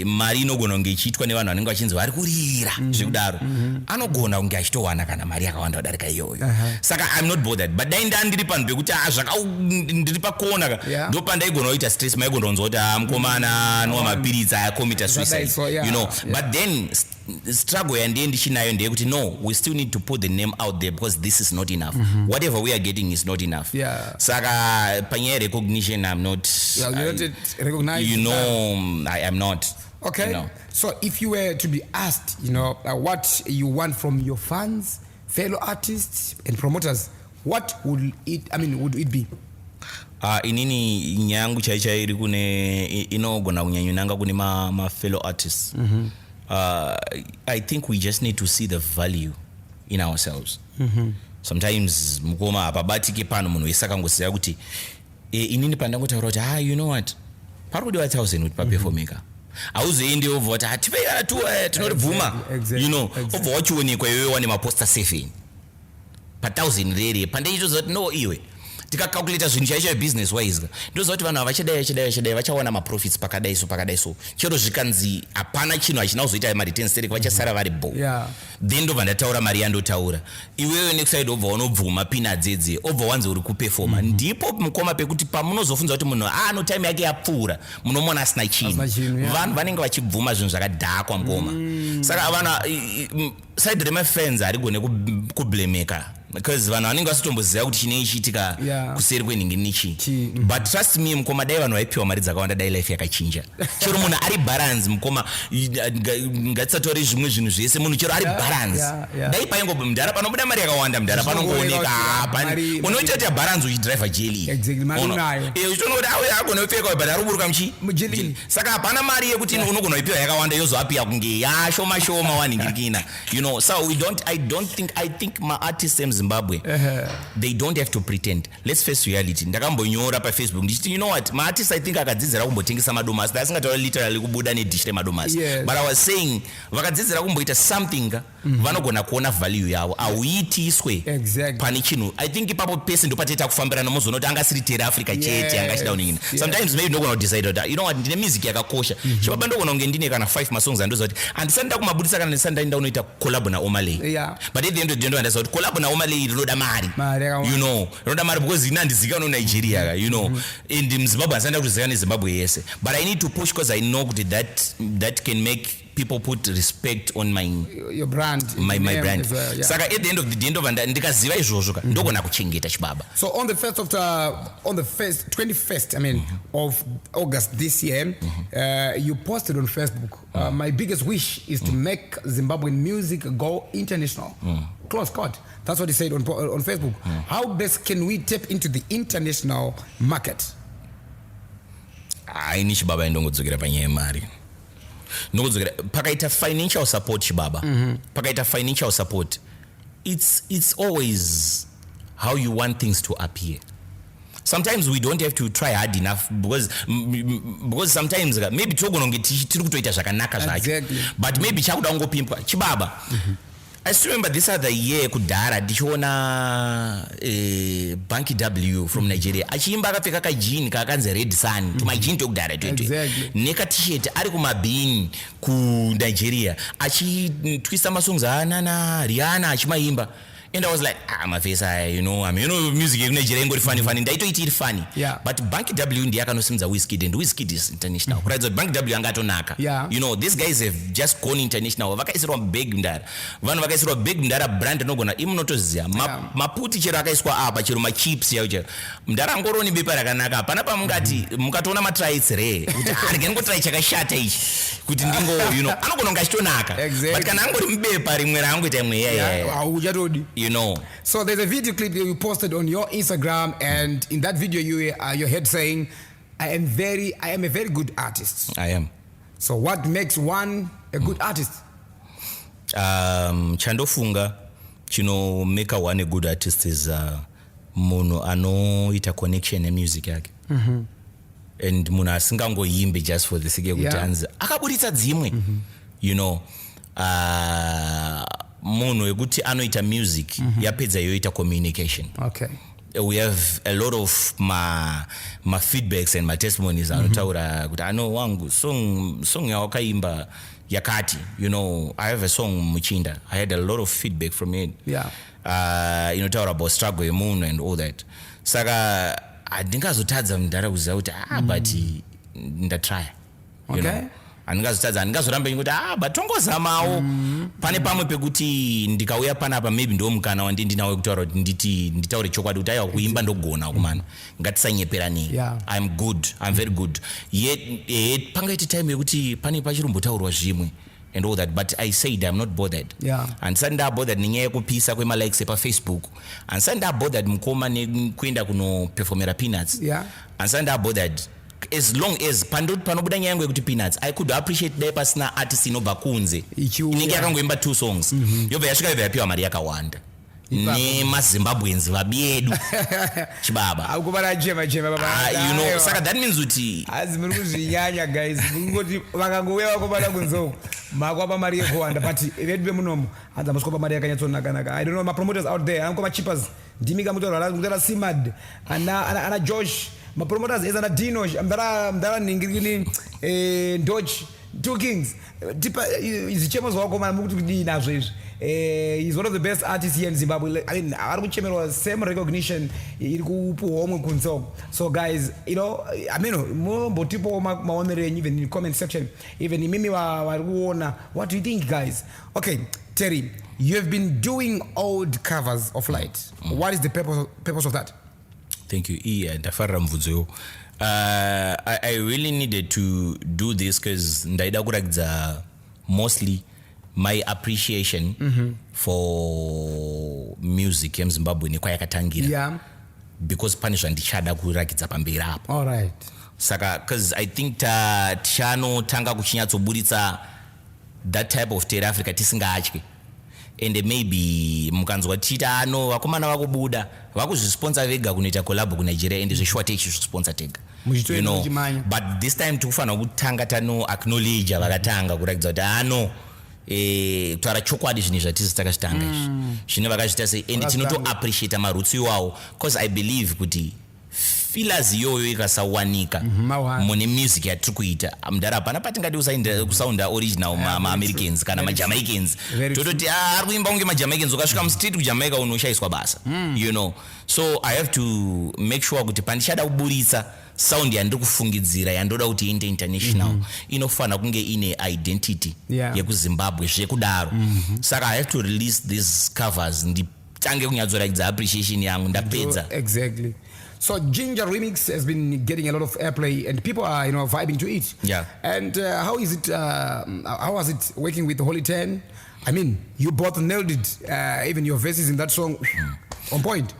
mari inogona kunge ichiitwa nevanhu vanenge vachinzi vari kurira zvekudaro, anogona kunge achitowana kana mari yakawanda kudarika iyoyo. Saka I'm not bothered, but dai ndandiri panhu pekuti ndiri pakona ndopandaigona kuita stress, maigona kunzwa kuti mukomana anwa mapiritsi ayakomita suicide, you know. But then struggle yandiye ndichinayo ndeyekuti no, we still need to put the name out there, because this is not enough. Whatever we are getting is not enough. Saka panyaya recognition, I'm not recognized, you know. I am not. Okay. You know. So if you were to be asked, you know, what you want from your fans, fellow artists and promoters, what would it be? Inini nyangu chaichairi kune inogona kunyanyunanga kune ma fellow artists. I think we just need to see the value in ourselves. Sometimes mukoma apabatike pano munhu wese akangosiya kuti inini pandangotaura kuti you know what, pari kudiwa 1000 kuti paperformika, hauzoendi obva kuti hatipei kana tinoribvuma, you know, obva wachionekwa iwewe wane maposta 7 pa 1000 rere, pandaichitoziva kuti no, iwe tikacalculata zvinhu chaicho business wise ndoziva kuti vanhu vachadai vachawana maprofits pakadai so chero zvikanzi hapana chinhu hachina kuzoita ma-returns terek vachasara vari bo, then ndobva ndataura mari yandotaura, iwewe next obva wanobvuma pina dzedze, obva wanzi uri kuperforma, ndipo mukoma pekuti pamunozofunza kuti munhu no time yake yapfuura munomona asina chinhu, vanhu vanenge vachibvuma zvinhu zvakadhakwa mukoma. Saka vanhu side remafans harigone kublemeka because vanhu vanenge vasitomboziva kuti chinenge chiitika kuseri kwenhinginichi but trust me mukoma dai vanhu vaipiwa mari dzakawanda dai life yakachinja chero munhu ari balance mukoma ngatisatori zvimwe zvinhu zvese munhu chero ari balance dai paingo mudhara panobuda mari yakawanda mudhara panongooneka unoita kuti balance uchidriver jeli uchitoona kuti agona kupfeka but ari kuburuka mujeli saka hapana mari yekuti unogona kupiwa yakawanda yozoapiwa kunge yashoma shoma wanhingirikina you know. So I think my artists in Zimbabwe they don't have to pretend. Let's face reality. Ndakambonyora pa Facebook ndichiti you know what, my artists I think akadzidzira kumbotengesa madomasi asingataura literally kubuda nedish remadomasi but I was saying vakadzidzira kumboita something vanogona kuona value yavo auitiswe pane chinhu. I think ipapo pese ndopateta kufambirana mozoona kuti angasiri tere Africa chete angachida unini sometimes maybe ndogona kudecide kuti you know what, ndine music yakakosha chibaba ndogona kunge ndine kana 5 masongs andoza kuti andisanda kumabudisa kana ndisanda ndaenda unoita collab na Omaley but at the end of the day ndaza kuti collab na Omaley rinoda mari you know rinoda mari because inandizika no Nigeria you know and Zimbabwe asanda kuzika ne Zimbabwe yese but I need to push because I know that can make people put respect on your brand my brand well, saka at the end of the day ndikaziva izvozvo ndogona kuchengeta chibaba. So on the 21st I mean of August this year you posted on Facebook my biggest wish is to make Zimbabwean music go international. Close quote. That's what he said on Facebook. How best can we tap into the international market? Aini chibaba ndongodzokera panyaya mari pakaita financial support chibaba pakaita financial support it's always how you want things to appear. Sometimes we don't have to try hard enough because sometimes maybe togona nge tiri kutoita zvakanaka zvacho but maybe chakuda kungopimpwa chibaba. I still remember this other year kudhara ndichiona Banky W from Nigeria achiimba akapfeka kajini kakanzi Red Sun tumajini tokudhara neka t-shirt ari kumabhini ku Nigeria achitwista masongs ana Rihanna achimaimba and I was like mafesa you know music in Nigeria ingori funny ndaitoiti iri funny but Banky W ndiye akanosimudza Wizkid and Wizkid is international kuratidza Banky W angatonaka you know these guys have just gone international vakaisirwa big mdara vanhu vakaisirwa big mdara brand inogona imunotoziya maputi chero akaiswa apa chero machips yao chero mdara angoroni bepa rakanaka hapana pamungati mukatoona matrights re kuti arikengotry chakashata ichi kuti ndingo you know anogona kunge achitonaka but kana angori mubepa rimwe raangoita imwe uchatodi you know. So there's a video clip that you posted on your Instagram and in that video you heard saying I am a very good artist. I am. So what makes one a good artist? Chandofunga chino make one a good artist is munhu anoita connection nemusic yake and munhu asingangoyimbe just for the sake yekuti anzi akaburitsa dzimwe you know munhu wekuti anoita music yapedza yoita communication. Okay. We have a lot of my feedbacks and my testimonies anotaura kuti ano wangu song yawakaimba yakati you know I have a song Muchinda I had a lot of feedback from it inotaura about struggle yemunhu and all that saka andingazotadza mudhara kuziva kuti but ndatry you know andingazoramba ngoti but tongozamawo pane pamwe pekuti ndikauya panapa maybe ndo mukana wandinawo kutaura kuti nditaure chokwadi kuti aiwa kuimba ndogona kumana ngatisanyeperani I'm good I'm very good yet pangaiti time yekuti pane pachirombotaurwa zvimwe and all that but I said I'm not bothered and sanda bothered nenyaya yekupisa kwemalikes paFacebook and sanda bothered mukoma nekuenda kuno performera Peanuts and sanda bothered as long as panobuda nyaya yangu yekuti Peanuts I could appreciate dai pasina artist inobva kunze inenge yakangoimba 2 songs yobva yasvika yobva yapiwa mari yakawanda nemaZimbabweans vabedu chibaba akubara jema baba you know saka that means kuti azi muri kuzvinyanya guys ngoti vakangouya vakobada kunzoko makwapa mari yakawanda but vedu vemunomo hadza masikopa mari yakanyatsonaka I don't know my promoters out there anko machippers ndimika mutora ngutara Simad ana Josh my promoters is ana Dino mdara ningirikini Dodge Two Kings tipa izichemo zvakoma mukuti kudii nazvo izvi he's one of the best artists here in Zimbabwe. I mean ari kuchemerwa same recognition iri kupuwa omwe kunzoko. So guys you know I mean mumbotipo maonero enyu even in the comment section even mimi vari kuona what do you think guys. Okay Terry, you have been doing old covers of late. What is the purpose of that? Thank you. I really needed to do this because ndaida kurakidza mostly my appreciation for music yemuzimbabwe nekwayakatangira. Yeah. Because pane zvandichada kurakidza pamberi apo. All right. Saka because I think tichano kuchinyatsoburitsa that type of Terry Africa tisingatyi. And maybe mukanzwa tichita ano vakomana vakubuda vakuzvisponsor vega kunoita collab kuNigeria and zveshuwa tichizvisponsor tega. You know, but this time tikufanira kutanga tano acknowledge vakatanga kurakidza kuti ano kutaura chokwadi zvinhu zvatisi takazvitanga izvi zvino vakazviita sei and tinoto appreciate maroots iwawo because I believe kuti feelers iyoyo ikasawanika mune music yatiri kuita mudhara hapana patingadi kusaunda original ma-Americans kana ma-Jamaicans tototi ari kuimba kunge ma-Jamaicans ukasvika mustreet kuJamaica unoshayiswa basa. You know, so I have to make sure kuti pandichada kuburitsa sound yandiri kufungidzira yandoda kuti iende international inofanira kunge ine identity yekuZimbabwe zvekudaro. Saka I have to release these covers nditange kunyatsorakidza appreciation yangu ndapedza. Exactly. So Ginger Remix has been getting a lot of airplay and people are, vibing to it. Yeah. And how is it, how was it working with Holy 10? I mean, you both nailed it, even your verses in that song on point.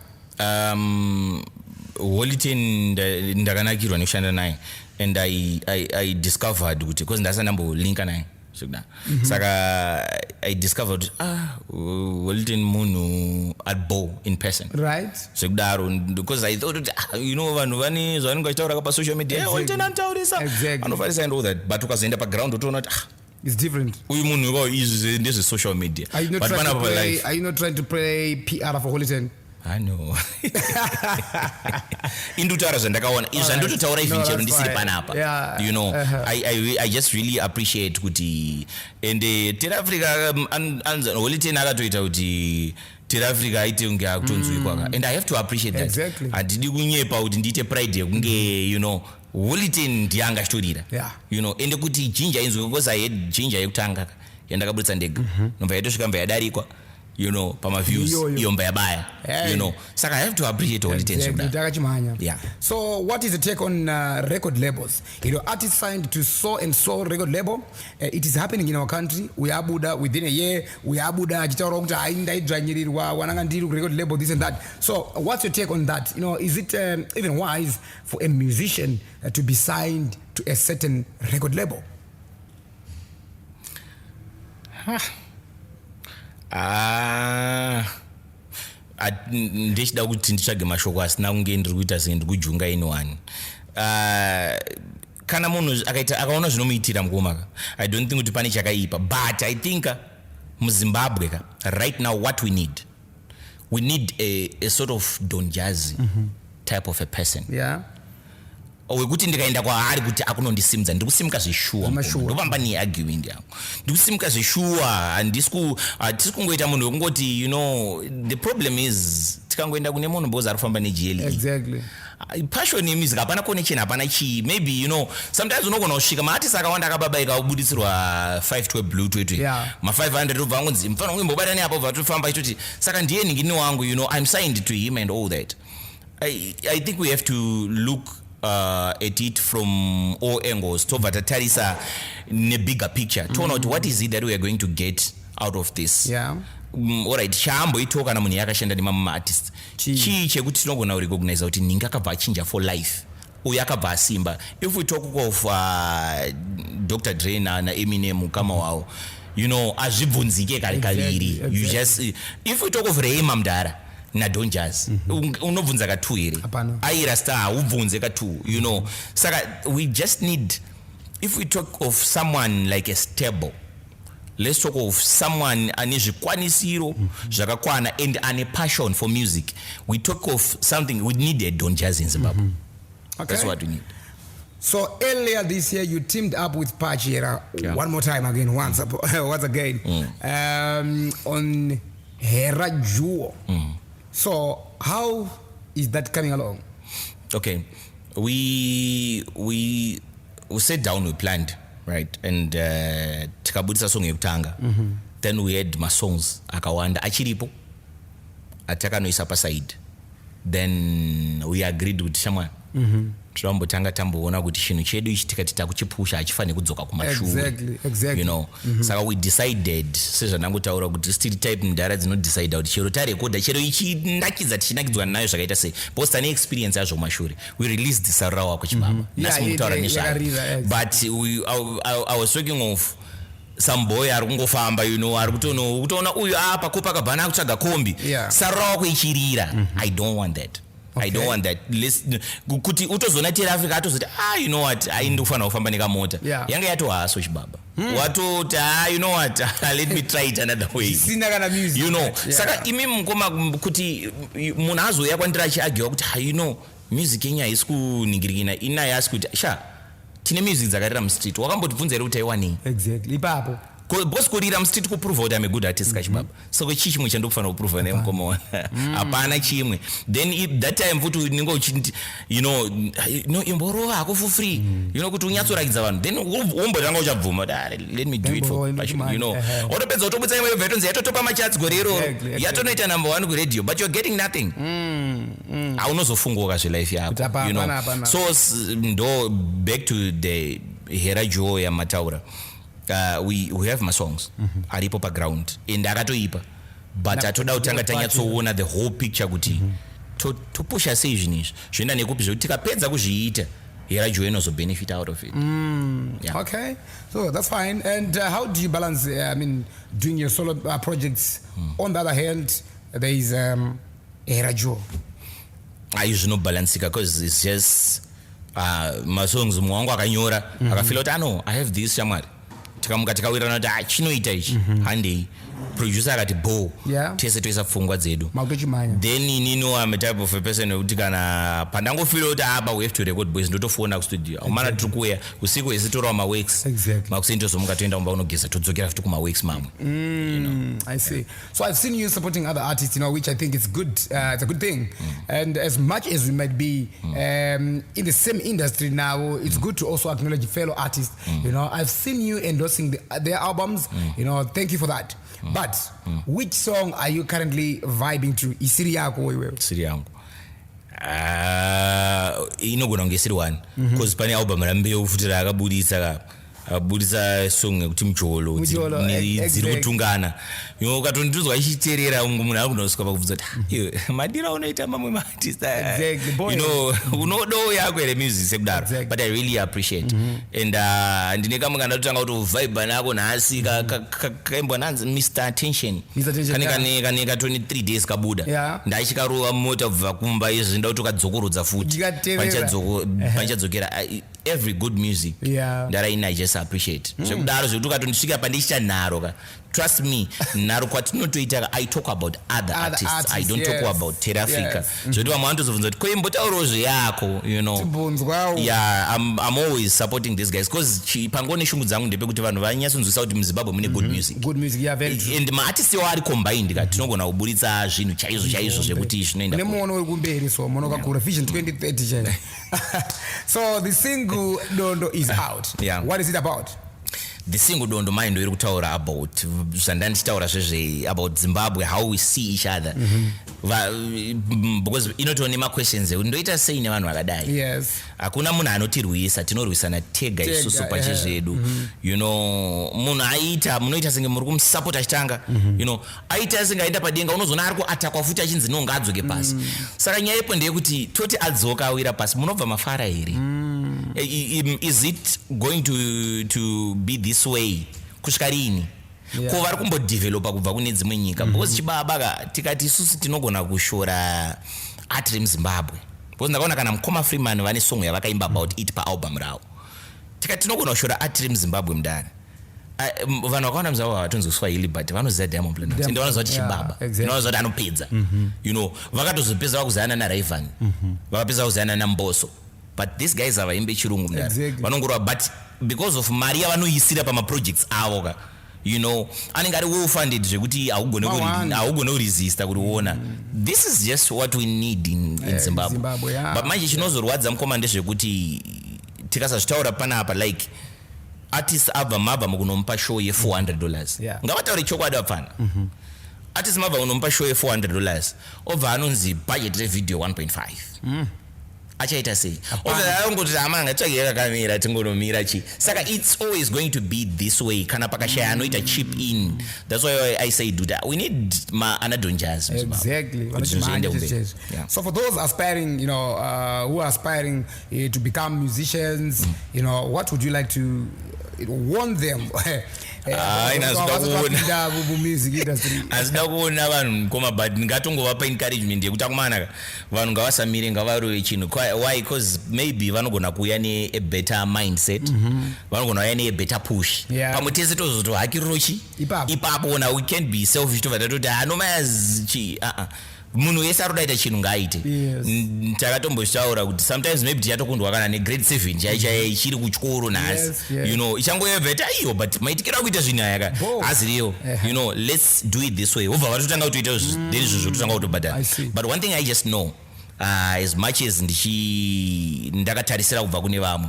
Holy 10 ndakanakirwa nekushanda naye and I discovered kuti because ndasanambolinka naye saka I discovered Holy 10 munhu abo in person, right? Sekudaro because I thought vanhu vane zvavanenge vachitaura pa social media Holy 10 anotaurisa anofarisa and all that, but ukazoenda pa ground utoona kuti it's different. Uyu munhu iwawo this is social media. Are you not trying to play PR for Holy 10? I know. Indutaura zvandakaona izvi zvandototaura even chero ndisiri panapa. You know, I just really appreciate kuti and Terry Africa Holy 10 akatoita kuti Terry Africa aite kunge akutonzwikwa and I have to appreciate that. Exactly. Handidi kunyepa kuti ndiite pride yekunge Holy 10 ndiyanga chitorira. And kuti Ginger inzwe because I had Ginger yekutanga yandakaburitsa ndega nomba yatosvika mba yadarikwa pama views yomba yabaya. Saka I have to appreciate Holy 10. Yeah. So what is the take on record labels? Artists signed to so and so record label. It is happening in our country. We are Buddha within a year. We are Buddha achitaura kuti aindaidzvanyirirwa wananga ndiri record label this and that. So what's your take on that? Is it even wise for a musician to be signed to a certain record label? Ndechida kuti nditsvage mashoko asina kunge ndiri kuita sendiri kujunga anyone. Kana munhu akaona zvinomuitira mukoma I don't think kuti pane chakaipa, but I think muZimbabwe right now what we need a sort of Don Jazzy type of a person. Yeah. Wekuti ndikaenda kwaari kuti akunondisimudza ndikusimuka zveshuwa ndopamba ni arguing yangu ndikusimuka zveshuwa handisi kungoita munhu wekungoti the problem is tikangoenda kune munhu because ari kufamba neGLE. Exactly. Passion yemusic hapana connection hapana chii maybe sometimes unogona kusvika maartist akawanda akababaika kubuditsirwa 512 blue 20 ma500 obva angonzi mfana ungembobatani apo bva tofamba ichoti saka ndiye ningini wangu I'm signed to him and all that. I think we have to look at it from all angles tobva tatarisa nebigger picture toona kuti what is it that we are going to get out of this. Alright, chaamboitoka kana munhu yakashanda nemamwe maartist chii chekuti tinogona kurecognize kuti ningi akabva achinja for life uyu akabva asimba. If we talk of Dr. Dre na Eminem kama wao azvibvunzike kare kaviri. You just if we talk of Rema mudhara na Don Jazzy unobvunza ka2 here aira star ubvunze ka2 saka we just need, if we talk of someone like a stable, let's talk of someone ane zvikwanisiro zvakakwana and ane passion for music. We talk of something, we need a Don Jazzy in Zimbabwe. That's what we need. So earlier this year you teamed up with Pachera one more time again once again on Hera Juo. So how is that coming along? Okay, we sat down, we planned, right, and tikabudisa song yekutanga then we had masongs akawanda achiripo atakanoisa paside, then we agreed with someone tinombotanga tamboona kuti chinhu chedu ichi tikati takuchipusha hachifaniri kudzoka kumashure, exactly. you know. Saka we decided sezvandangotaura kuti still type ndara dzinodecida kuti chero tarekodha chero ichinakidza tichinakidzwa nayo zvakaita sei, because tane experience yazvo kumashure, we released sarura wako chibaba nhasi mukutaura nezvayo, but I was talking of some boy ari kungofamba, you know, ari kutoona uyu apa kopa kabhana kutsvaga kombi, sarura wako ichirira. I don't want that. Okay. I don't want that. Kuti utozona tiri Afrika atozoti you know what, ndofana kufamba nekamota yanga yatohaso chibaba watoti you know what, let me try it another way, sina kana music, you know. Saka imi mukoma kuti munhu azoya kwandira achiagiwa kuti you know music yenyu haisi kuningirikina, inaye asi kuti tine music dzakarira mustreet, wakambotibvunza here kuti aiwanei exactly ipapo because kurira mustreet kuprove kuti I'm a good artist kachibaba. So chii chimwe chandokufana kuprove nemukoma hapana chimwe. Then that time futi ninge uchiti you know imborova hako for free, you know, kuti unyatsorakidza vanhu, then wombotanga uchabvuma let me do it for passion, you know. Otopedza utobudza imwe vetonzi yatotopa macharts gore iro yatonoita number 1 kuradio, but you're getting nothing. Aunozofungoka zvelife yako, you know. So ndo back to the hera joy yamataura. We have masongs aripo paground and akatoipa, but atoda kutanga tanyatsoona the whole picture kuti topusha sei zvinhu izvi zvoenda nekupi zvekuti tikapedza kuzviita hera joy inozobenefit out of it. Okay, so that's fine. And how do you balance doing your solo projects? On the other hand, there is hera joy. Zvinobalancika because it's just masongs mumwe wangu akanyora akafila kuti I have this shamwari, tikamuka tikawirana kuti chinoita ichi handei, producer akati bo tese toisa pfungwa dzedu, then inini am a type of a person wekuti kana pandangofila kuti we have to record boys ndotofona kustudio umana tiri kuuya usiku hese torawa maworks makuseni tozomuka toenda kumba unogeza todzokera futi kumaworks mamwe. I see. So I've seen you supporting other artists, you know, which I think is good. It's a good thing. And as much as we might be in the same industry now, it's good to also acknowledge fellow artists. You know, I've seen you endorsing their albums. You know, thank you for that. But which song are you currently vibing to? Isiri yako wewe? Isiri yangu inogona kunge isiri one because pane album rambeu futi akabudisa song yekuti mujolo dziri kutungana, ukatondinzwa ichiteerera munhu akunosvika pakubvunza kuti madira unoita mamwe maartist, you know, unodo yako here music sekudaro, but I really appreciate and ndine kamwe kandatotanga kutovibha nako nhasi kaimbwa nanzi Mr. Attention kane ka 23 days kabuda ndaichikarova mota kubva kumba izvi nda kutokadzokorodza futi panchadzokera. Every good music that I just appreciate. Zvekudaro zvekuti ukatondisvika pandichita nharo trust me, nharo kwatinotoita I talk about other artists. I don't talk about Africa. Zvekuti vamwe vanotozobvunza kuti koimbotaurawo zveyako, you know. I'm always supporting these guys because pangone shungu dzangu ndepekuti vanhu vanyatsonzwisa kuti muZimbabwe mune good music. Good music, very true. And maartist iwo ari combined ka tinogona kuburitsa zvinhu chaizvo zvekuti zvinoenda. Nemuono uri kumberi so muono kakura Vision 2030 chena. So the single Dondo is out. What is it about? The single Dondo mind iri kutaura about zvandandichitaura zvezve about Zimbabwe, how we see each other. Because inotone ma questions ndoita sei nevanhu vakadai. Hakuna munhu anotirwisa, tinorwisana tega isusu pachezvedu. You know, munhu aita munoita senge muri kumusupport achitanga, you know, aita senge aenda padenga unozoona ari kuatakwa futi achinzi no ngadzoke pasi. Saka nyaya yepo ndeyekuti toti adzoka awira pasi munobva mafara here. Is it going to be this way kusvika rini? Ko vari kumbodevelopa kubva kune dzimwe nyika because chibaba tikati isusu tinogona kushora art remuZimbabwe because ndakaona kana mukoma Freeman vane song yavakaimba about it paalbum ravo, tikati tinogona kushora art remuZimbabwe mudare. Vanhu vakaona muZimbabwe havatonzi kuswahili but vanoziva Diamond Platnumz ende vanoziva kuti chibaba vanoziva kuti anopedza, you know, vakatozopedza vakuzayana naRayvanny vakapedza kuzayana naMbosso, but these guys havaimbe chirungu mudare vanongorwa, but because of mari yavanoisira pamaprojects avo you know, anenge ari well funded zvekuti haugone kuresista kuti uona this is just what we need in Zimbabwe. But manje chinozorwadza mukoma ndezvekuti tikasazvitaura panapa like artist abva mukunompa show ye $400 ngavataure chokwadi vapfana artist mabva unompa show ye $400 obva anonzi budget revideo 1.5 achaita sei obva angoti amanga tsvagire kakamira tingonomira chi saka it's always going to be this way kana pakashaya anoita chip in. That's why I say do that. We need anadonjas exactly. Yeah. So for those aspiring, who are aspiring to become musicians, what would you like to warn them? Asida kuona vanhu koma but ngatongovapa encouragement yekuti akumana vanhu ngavasamire ngavarove chinhu. Why? Because maybe vanogona kuuya a better mindset, vanogona kuuya a better push pamwe tese tozotohakiriro chi ipapo. Now we can't be selfish tovatototi anomayazichi munhu wese arodaita chinhu ngaaite. Takatombozvitaura kuti sometimes maybe tichatokundwa kana negrade 7 chaichai chiri kuchikoro nhasi ichangoya beta iyo but maitikira kuita zvinhu aya haziriyo let's do it this way. Obva vatotanga kutoita izvozvo totanga kutobhadhara. But one thing I just know as much as ndakatarisira kubva kune vamwe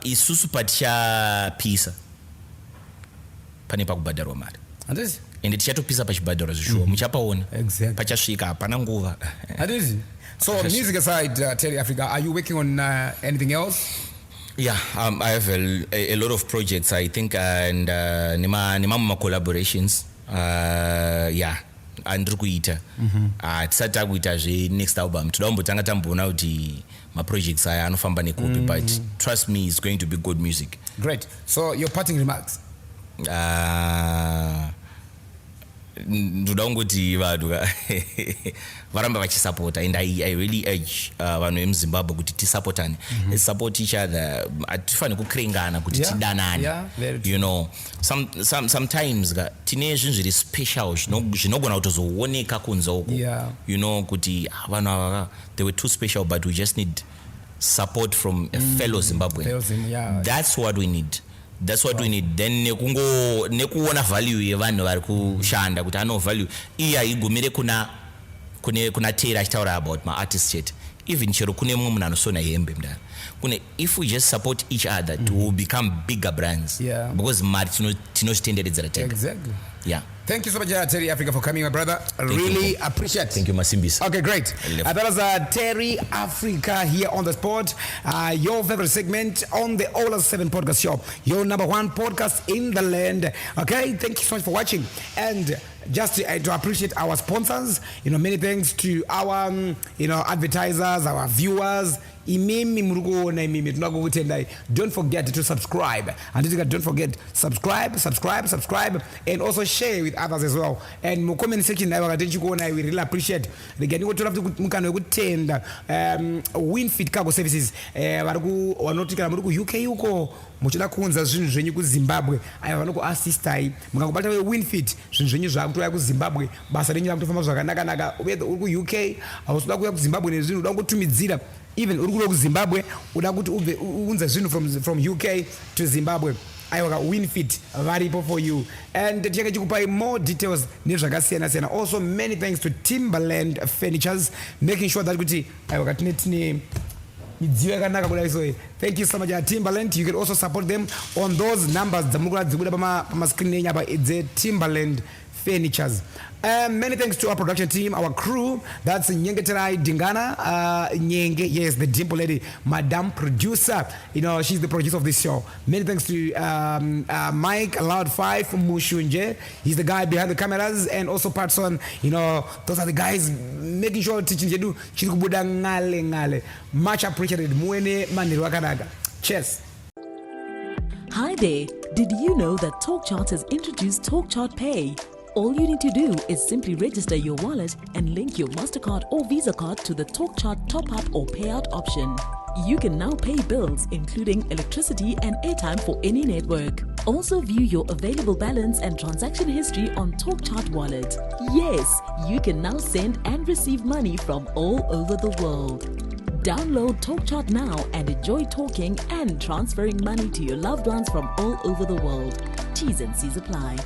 isusu patichapisa pane pakubhadharwa mari ende tichatopisa pachibhadharo zvishua muchapaona pachasvika hapana nguva. So music aside, Terry Africa, are you working on anything else? Yeah, I have a lot of projects, I think, and nema collaborations. Andiri kuita tisati takuita next album toda kumbotanga tamboona kuti projects aya anofamba nekupi but trust me it's going to be good music. Great. So your parting remarks? Ndoda kungoti vanhu varamba vachisupporta and I really urge vanhu vemuZimbabwe kuti tisupportane. Let's support each other. Hatifani kukrengana kuti tidanane. Sometimes tine zvinhu zviri special zvinogona kutozooneka kunze uko kuti vanhu ava they were too special but we just need support from a fellow Zimbabwean. That's what we need. That's what we need. Then nekuona value yevanhu vari kushanda kuti ano value iyi haigumire kuna Terry achitaura about my artist chete. Even chero kune mumwe munhu anosona hembe mudaro kune if we just support each other to become bigger brands because mari tinozvitenderedzera tega. Exactly. Yeah. Thank you so much, Terry Africa, for coming, my brother. Really appreciate it. Thank you, Masimbis. Okay, great. That was Terry Africa here on the spot. Your favorite segment on the All of 7 podcast show. Your number one podcast in the land. Okay, thank you so much for watching. And just to appreciate our sponsors, many thanks to our, advertisers, our viewers. Don't forget to subscribe. And don't forget, subscribe, and also share with others as well. And my comment section, I really appreciate. Again, you to have to attend WinFit Cargo Services. UK uko muchida kuunza zvinhu zvenyu kuZimbabwe aya vanoko assistai mukangobata WinFit zvinhu zvenyu zvakutoya kuZimbabwe basa renyu rakutofamba zvakanaka whether uri ku UK ausoda kuya kuZimbabwe nezvinhu uda kutumidzira even uri kuda kuZimbabwe uda kuti ubve unza zvinhu from UK to Zimbabwe aiwaka WinFit varipo for you. And tichake chikupai more details nezvakasiyana. Also many thanks to Timberland Furnitures making sure that kuti aiwaka tine thank you so much Timberland. You can also support them on those numbers pama screen it's a Timberland Furnitures. Many thanks to our production team, our crew. That's Nyengeterai Dingana, Nyenge, yes, the Dimple lady, Madame Producer. She's the producer of this show. Many thanks to Mike Loud 5 Mushunje. He's the guy behind the cameras and also Patson. Those are the guys making sure teaching you chikubuda ngale. Much appreciated. Muene manirwakanaga. Cheers. Hi there. Did you know that TalkChart has introduced TalkChart Pay? All you need to do is simply register your wallet and link your MasterCard or Visa card to the TalkChart top-up or payout option. You can now pay bills, including electricity and airtime for any network. Also view your available balance and transaction history on TalkChart Wallet. Yes, you can now send and receive money from all over the world. Download TalkChart now and enjoy talking and transferring money to your loved ones from all over the world. T's and C's apply.